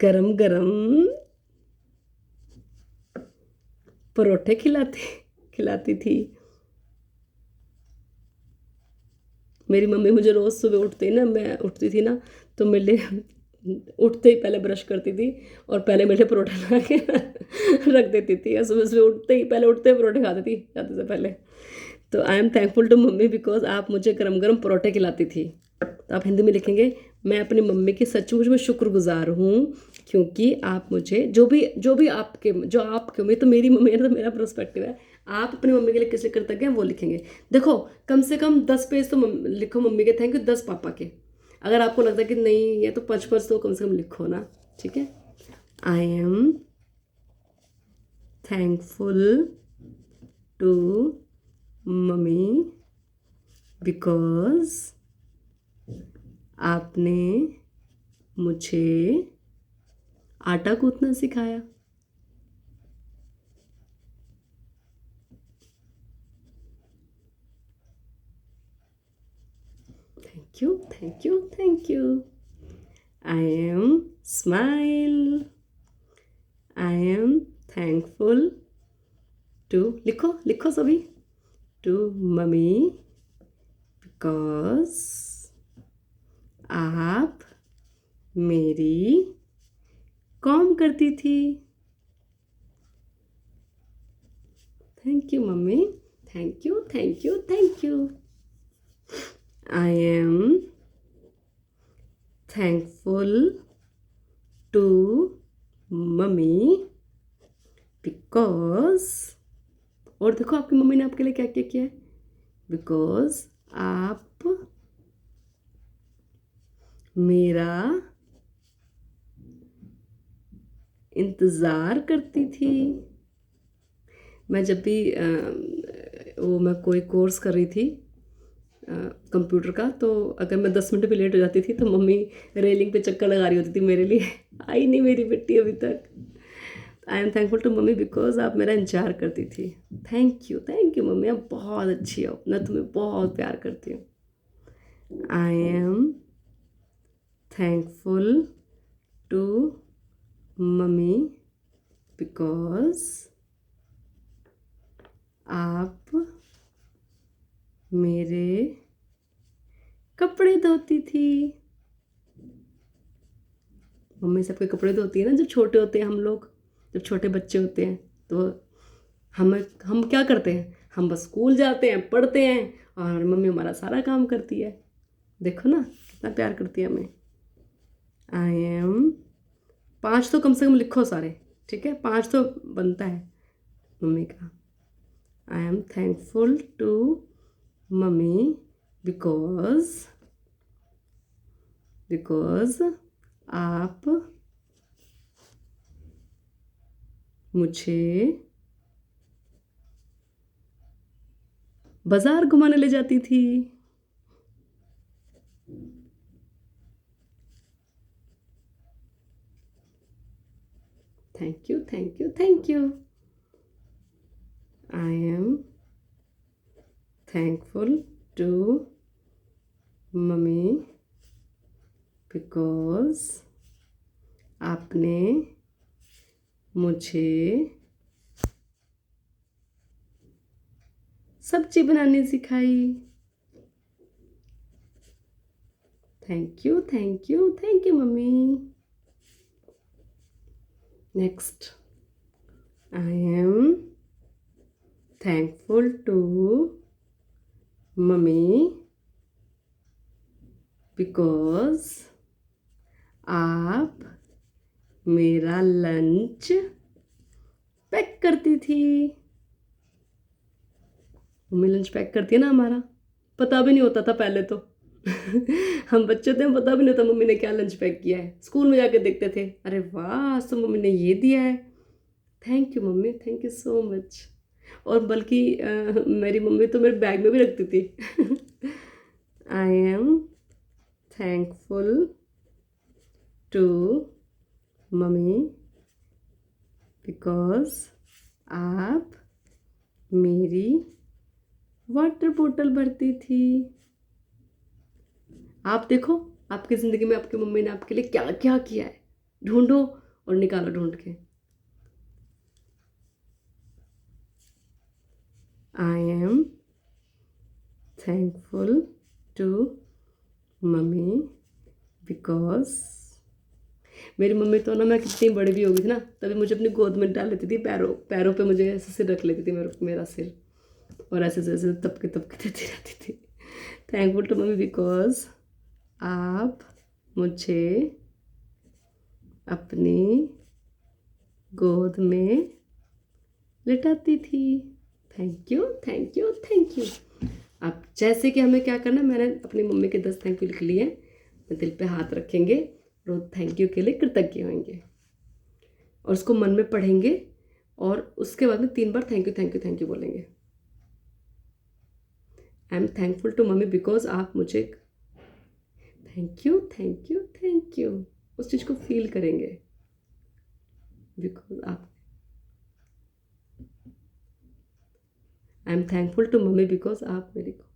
गरम गरम परोठे खिलाती थी। मेरी मम्मी मुझे रोज़ सुबह उठते ही ना, मैं उठती थी ना, तो मेरे लिए उठते ही पहले ब्रश करती थी और पहले मेरे लिए परोठे ला के रख देती थी, और सुबह सुबह उठते ही परोठे खाती थी जाते से पहले। तो I am thankful to mummy because आप मुझे गरम गरम परोठे खिलाती थी। तो आप हिंदी में लिखेंगे, मैं अपनी मम्मी की सचमुच में शुक्रगुजार हूँ, क्योंकि आप मुझे जो भी आपके मम्मी, तो मेरी मम्मी है तो मेरा पर्सपेक्टिव है, आप अपनी मम्मी के लिए किस लिए कृतज्ञ हैं वो लिखेंगे। देखो कम से कम 10 पेज तो लिखो मम्मी के थैंक यू, 10 पापा के। अगर आपको लगता है कि नहीं ये तो 5 तो कम से कम लिखो ना, ठीक है। I am thankful to mummy because आपने मुझे आटा गूंथना सिखाया। Thank you thank you thank you. I am smile, I am thankful to, लिखो सभी, टू मम्मी बिकॉज आप मेरी कॉम करती थी। Thank you mummy, thank you thank you thank you. I am thankful to mummy because, और देखो आपकी मम्मी ने आपके लिए क्या क्या किया है, बिकॉज आप मेरा इंतज़ार करती थी। मैं जब भी मैं कोई कोर्स कर रही थी कंप्यूटर का, तो अगर मैं 10 मिनट भी लेट हो जाती थी तो मम्मी रेलिंग पे चक्कर लगा रही होती थी मेरे लिए। आई नहीं मेरी बेटी अभी तक। I am thankful to mummy because आप मेरा इंतजार करती थी। थैंक यू मम्मी, आप बहुत अच्छी हो, मैं तुम्हें बहुत प्यार करती हूँ। I am thankful to mummy because आप मेरे कपड़े धोती थी। मम्मी सबके कपड़े धोती है ना, जब छोटे होते हैं हम लोग, जब छोटे बच्चे होते हैं तो हम क्या करते हैं, हम बस स्कूल जाते हैं, पढ़ते हैं और मम्मी हमारा सारा काम करती है। देखो ना कितना प्यार करती है हमें। आई एम 5 तो कम से कम लिखो सारे, ठीक है, 5 तो बनता है मम्मी का। I am thankful to mummy because आप मुझे बाजार घुमाने ले जाती थी। Thank you. I am thankful to mummy because आपने मुझे सब्जी बनानी सिखाई। Thank you mummy. Next, I am thankful to mummy because आप मेरा लंच पैक करती थी। मम्मी लंच पैक करती है ना हमारा, पता भी नहीं होता था पहले तो। हम बच्चे थे, पता भी नहीं होता मम्मी ने क्या लंच पैक किया है। स्कूल में जाके देखते थे, अरे वाह आज तो मम्मी ने ये दिया है। Thank you mummy, thank you so much. और बल्कि मेरी मम्मी तो मेरे बैग में भी रखती थी। I am thankful to mummy because आप मेरी वाटर बोतल भरती थी। आप देखो आपकी ज़िंदगी में आपकी मम्मी ने आपके लिए क्या क्या किया है, ढूंढो और निकालो ढूंढ के। I am thankful to mummy because मेरी मम्मी तो ना, मैं कितनी बड़ी भी होगी थी ना तभी मुझे अपनी गोद में डाल लेती थी, पैरों पैरों पे मुझे ऐसे सिर रख लेती थी, मेरा सिर, और ऐसे ऐसे तबके देती रहती थी। थैंकफुल टू मम्मी बिकॉज आप मुझे अपनी गोद में लिटाती थी। Thank you. अब जैसे कि हमें क्या करना, मैंने अपनी मम्मी के 10 थैंक यू लिख लिए, मैं दिल पे हाथ रखेंगे, रोज थैंक यू के लिए कृतज्ञ होंगे और उसको मन में पढ़ेंगे और उसके बाद में 3 बार थैंक यू बोलेंगे। I am thankful to mummy because आप मुझे थैंक यू उस चीज़ को फील करेंगे बिकॉज आप। I am thankful to mummy because आप मेरी को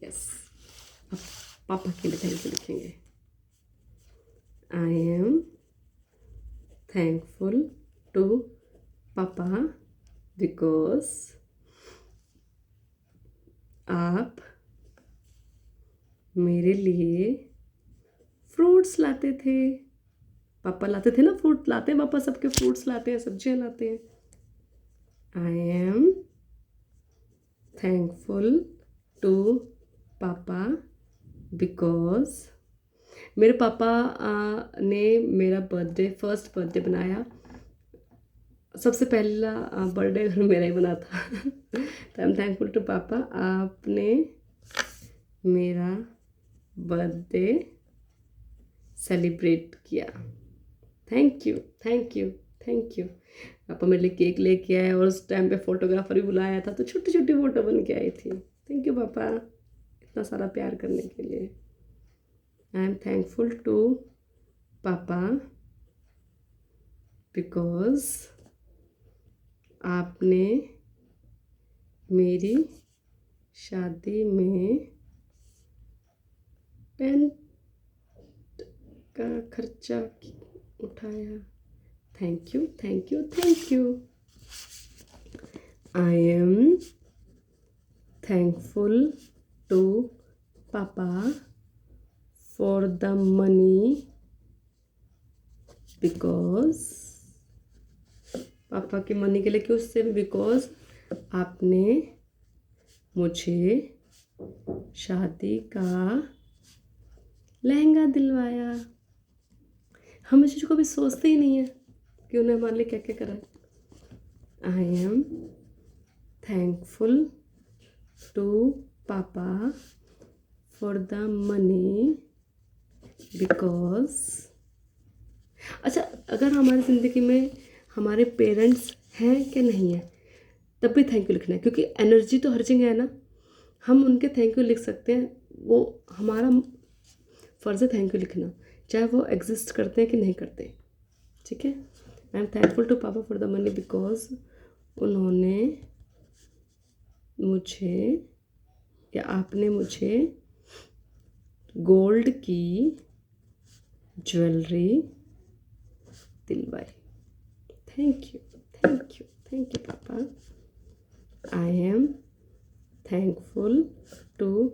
यस। अब पापा के लिए थैंक यू लिखेंगे। आई एम थैंकफुल टू पापा बिकॉज आप मेरे लिए फ्रूट्स लाते थे। पापा लाते थे ना, फ्रूट लाते हैं पापा, सबके फ्रूट्स लाते हैं, सब्जियां लाते हैं. आई एम थैंकफुल टू पापा बिकॉज मेरे पापा ने मेरा फर्स्ट बर्थडे बनाया. सबसे पहला बर्थडे मेरा ही बना था. तो आई एम थैंकफुल टू पापा, आपने मेरा बर्थडे सेलिब्रेट किया. Thank you thank you thank you. पापा मेरे लिए केक लेके आए और उस टाइम पे फोटोग्राफर भी बुलाया था, तो छोटी छोटी फोटो बन के आई थी. थैंक यू पापा इतना सारा प्यार करने के लिए. आई एम थैंकफुल टू पापा बिकॉज आपने मेरी शादी में टेंट का खर्चा उठाया. Thank you thank you thank you. I am thankful to papa for the money because papa की मनी के लिए क्यों से, बिकॉज आपने मुझे शादी का लहंगा दिलवाया. हम इस चीज़ को भी सोचते ही नहीं है कि उन्हें हमारे लिए क्या क्या करा. आई am thankful to papa for the money because. अच्छा, अगर हमारी ज़िंदगी में हमारे पेरेंट्स हैं कि नहीं है, तब भी थैंक यू लिखना है, क्योंकि एनर्जी तो हर जगह है ना. हम उनके थैंक यू लिख सकते हैं, वो हमारा फ़र्ज़ है थैंक यू लिखना, चाहे वो एग्जिस्ट करते हैं कि नहीं करते. ठीक है. I am thankful to papa for the money because उन्होंने मुझे या आपने मुझे गोल्ड की ज्वेलरी दिलवाई. Thank you thank you thank you पापा. आई एम थैंकफुल टू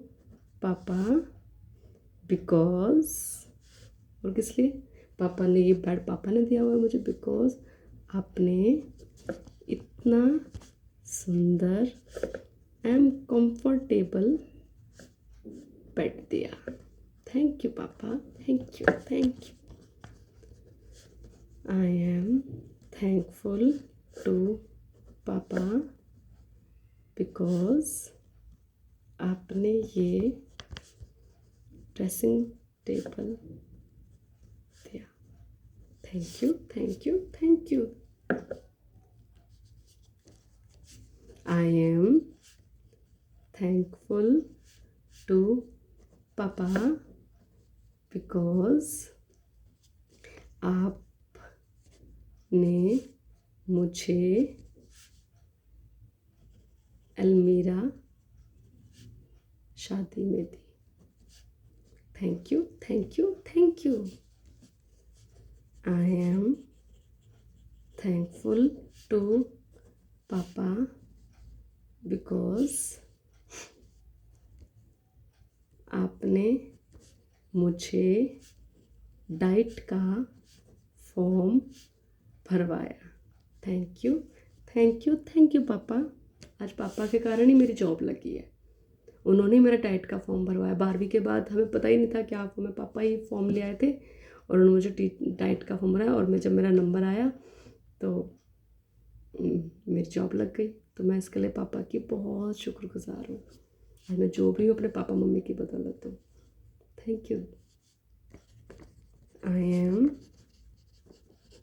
पापा बिकॉज, और किस लिए, पापा ने ये बेड पापा ने दिया हुआ है मुझे, बिकॉज आपने इतना सुंदर एंड कंफर्टेबल बेड दिया. थैंक यू पापा thank you thank you. I am thankful to पापा बिकॉज आपने ये ड्रेसिंग टेबल दिया. Thank you thank you thank you. I am thankful to पापा बिकॉज आपने मुझे अलमीरा शादी में दी. Thank you thank you thank you. I am thankful to पापा बिकॉज आपने मुझे डाइट का फॉर्म भरवाया. Thank you thank you thank you पापा. आज पापा के कारण ही मेरी जॉब लगी है. उन्होंने मेरा डाइट का फॉर्म भरवाया. 12वीं के बाद हमें पता ही नहीं था क्या फॉर्म है, पापा ही फॉर्म ले आए थे और उन्होंने मुझे डाइट का फॉर्म भराया. और जब मेरा नंबर आया तो मेरी जॉब लग गई. तो मैं इसके लिए पापा की बहुत शुक्रगुजार हूँ. आज मैं जो भी हूँ अपने पापा मम्मी की बदौलत हूँ. Thank you. I am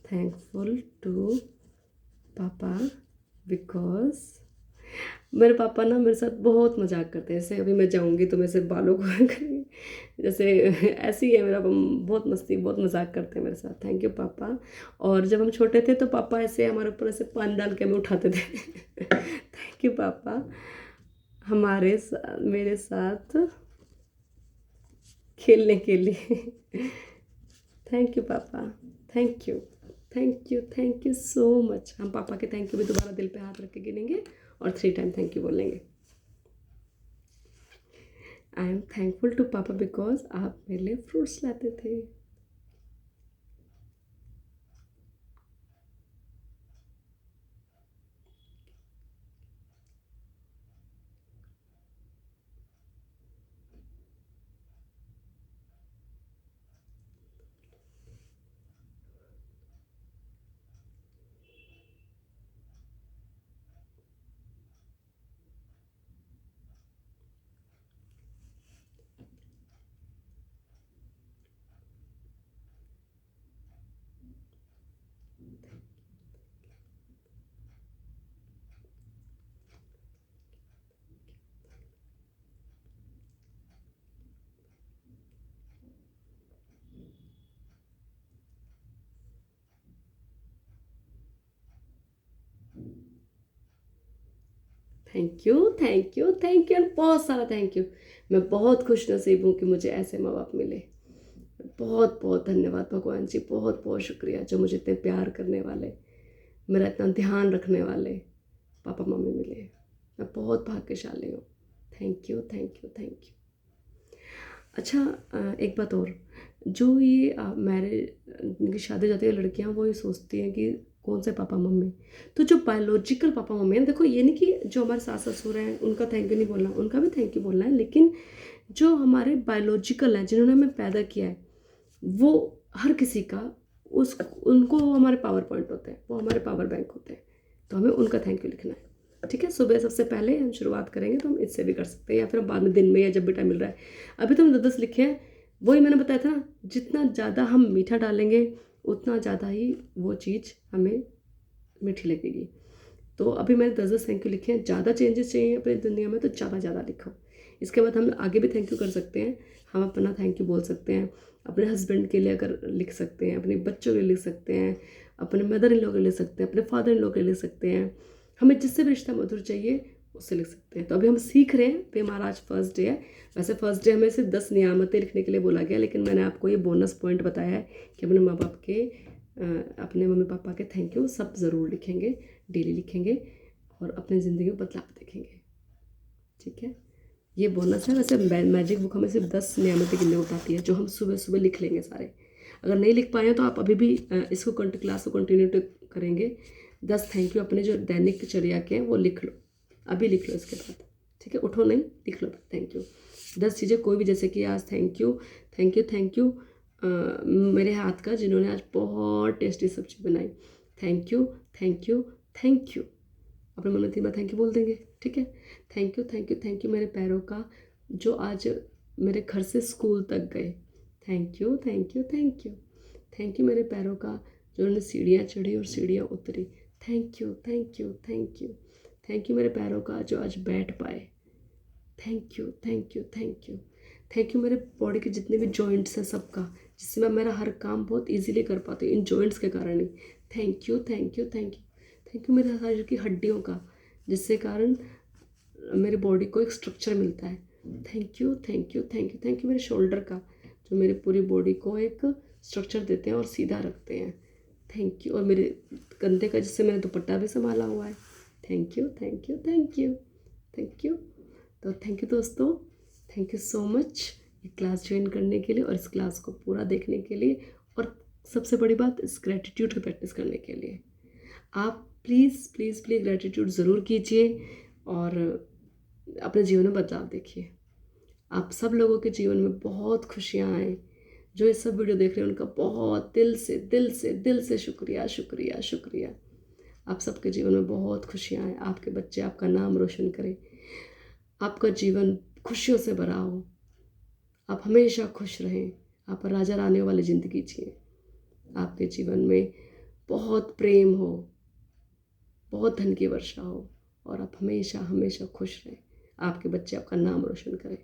thankful to पापा बिकॉज मेरे पापा ना मेरे साथ बहुत मजाक करते हैं. जैसे अभी मैं जाऊँगी तो मेरे से बालों को करेंगे, जैसे ऐसे ही है मेरा. बहुत मस्ती बहुत मजाक करते हैं मेरे साथ. थैंक यू पापा. और जब हम छोटे थे तो पापा ऐसे हमारे ऊपर ऐसे पानी डाल के हमें उठाते थे. थैंक यू पापा मेरे साथ खेलने के लिए. थैंक यू पापा. Thank you thank you thank you so much. हम पापा के थैंक यू भी दोबारा दिल पे हाथ रख के गिनेंगे और 3 टाइम थैंक यू बोलेंगे. आई एम थैंकफुल टू पापा बिकॉज आप मेरे लिए फ्रूट्स लाते थे. Thank you, thank you, thank you and बहुत सारा थैंक यू। मैं बहुत खुश नसीब हूँ कि मुझे ऐसे माँ बाप मिले। बहुत बहुत धन्यवाद भगवान जी, बहुत बहुत शुक्रिया जो मुझे इतने प्यार करने वाले, मेरा इतना ध्यान रखने वाले पापा मम्मी मिले। मैं बहुत भाग्यशाली हूँ। Thank you, thank you, thank you. अच्छा, एक बात और, जो ये मैरिज इनकी शादी हो जाती है लड़कियां, वो ये सोचती हैं कि कौन से पापा मम्मी। तो जो बायोलॉजिकल पापा मम्मी हैं, देखो ये नहीं कि जो हमारे सास ससुर हैं उनका थैंक यू नहीं बोलना, उनका भी थैंक यू बोलना है, लेकिन जो हमारे बायोलॉजिकल हैं जिन्होंने हमें पैदा किया है, वो हर किसी का उस उनको वो हमारे पावर पॉइंट होते हैं, वो हमारे पावर बैंक होते हैं। तो हमें उनका थैंक यू लिखना है। ठीक है, सुबह सबसे पहले हम शुरुआत करेंगे तो हम इससे भी कर सकते हैं, या फिर हम बाद में दिन में या जब भी टाइम मिल रहा है। अभी तो हम 10 लिखे हैं, वही मैंने बताया था ना, जितना ज़्यादा हम मीठा डालेंगे उतना ज़्यादा ही वो चीज़ हमें मीठी लगेगी। तो अभी मैंने 10 थैंक यू लिखे हैं। ज़्यादा चेंजेस चाहिए अपनी दुनिया में तो ज़्यादा ज़्यादा लिखो। इसके बाद हम आगे भी थैंक यू कर सकते हैं। हम अपना थैंक यू बोल सकते हैं, अपने हस्बैंड के लिए अगर लिख सकते हैं, अपने बच्चों के लिए लिख सकते हैं, अपने मदर इन लॉ के लिए लिख सकते हैं, अपने फादर इन लॉ के लिए लिख सकते हैं। हमें जिससे भी रिश्ता मधुर चाहिए उससे लिख सकते हैं। तो अभी हम सीख रहे हैं, फिर हमारा आज फर्स्ट डे है। वैसे फर्स्ट डे हमें सिर्फ 10 नियामतें लिखने के लिए बोला गया, लेकिन मैंने आपको ये बोनस पॉइंट बताया है कि अपने माँ बाप के अपने मम्मी पापा के थैंक यू सब ज़रूर लिखेंगे, डेली लिखेंगे और अपनी ज़िंदगी में बदलाव देखेंगे। ठीक है, ये बोनस है। वैसे मैजिक बुक हमें सिर्फ 10 नियामतें गिनने बताती है, जो हम सुबह सुबह लिख लेंगे सारे। अगर नहीं लिख पाए तो आप अभी भी इसको क्लास को कंटिन्यू करेंगे। 10 थैंक यू अपने जो दैनिक चर्या के हैं वो लिख लो, अभी लिख लो इसके बाद। ठीक है, उठो नहीं, लिख लो थैंक यू 10 चीज़ें। कोई भी, जैसे कि आज thank you, thank you, thank you मेरे हाथ का जिन्होंने आज बहुत टेस्टी सब्जी बनाई। Thank you, thank you, thank you. अपने मन में 3 बार थैंक यू बोल देंगे। ठीक है, thank you, thank you, thank you मेरे पैरों का जो आज मेरे घर से स्कूल तक गए। Thank you, thank you, thank you. Thank you मेरे पैरों का जो उन्होंने सीढ़ियाँ चढ़ी और सीढ़ियाँ उतरी। Thank you, thank you, thank you. Thank you मेरे पैरों का जो आज बैठ पाए। Thank you, thank you, thank you. Thank you मेरे बॉडी के जितने भी जॉइंट्स हैं सबका, जिससे मैं मेरा हर काम बहुत इजीली कर पाती हूँ इन जॉइंट्स के कारण ही। Thank you, thank you, thank you. Thank you मेरे शरीर की हड्डियों का, जिससे कारण मेरी बॉडी को एक स्ट्रक्चर मिलता है। Thank you, thank you, thank you. Thank you मेरे शोल्डर का, जो मेरी पूरी बॉडी को एक स्ट्रक्चर देते हैं और सीधा रखते हैं। Thank you. और मेरे कंधे का, जिससे मैंने दुपट्टा भी संभाला हुआ है। Thank you, thank you, thank you, thank you. तो थैंक यू दोस्तों, थैंक यू सो मच ये क्लास ज्वाइन करने के लिए और इस क्लास को पूरा देखने के लिए, और सबसे बड़ी बात इस ग्रेटिट्यूड की प्रैक्टिस करने के लिए। आप प्लीज़ प्लीज़ प्लीज़ ग्रेटिट्यूड ज़रूर कीजिए और अपने जीवन में बदलाव देखिए। आप सब लोगों के जीवन में बहुत खुशियाँ आएँ। जो ये सब वीडियो देख रहे हैं उनका बहुत दिल से दिल से दिल से शुक्रिया, शुक्रिया, शुक्रिया। आप सबके जीवन में बहुत खुशियाँ आएँ, आपके बच्चे आपका नाम रोशन करें, आपका जीवन खुशियों से भरा हो, आप हमेशा खुश रहें, आप राजा रानी वाली ज़िंदगी जिए, आपके जीवन में बहुत प्रेम हो, बहुत धन की वर्षा हो और आप हमेशा हमेशा खुश रहें, आपके बच्चे आपका नाम रोशन करें।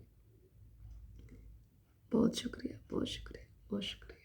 बहुत शुक्रिया, बहुत शुक्रिया, बहुत शुक्रिया।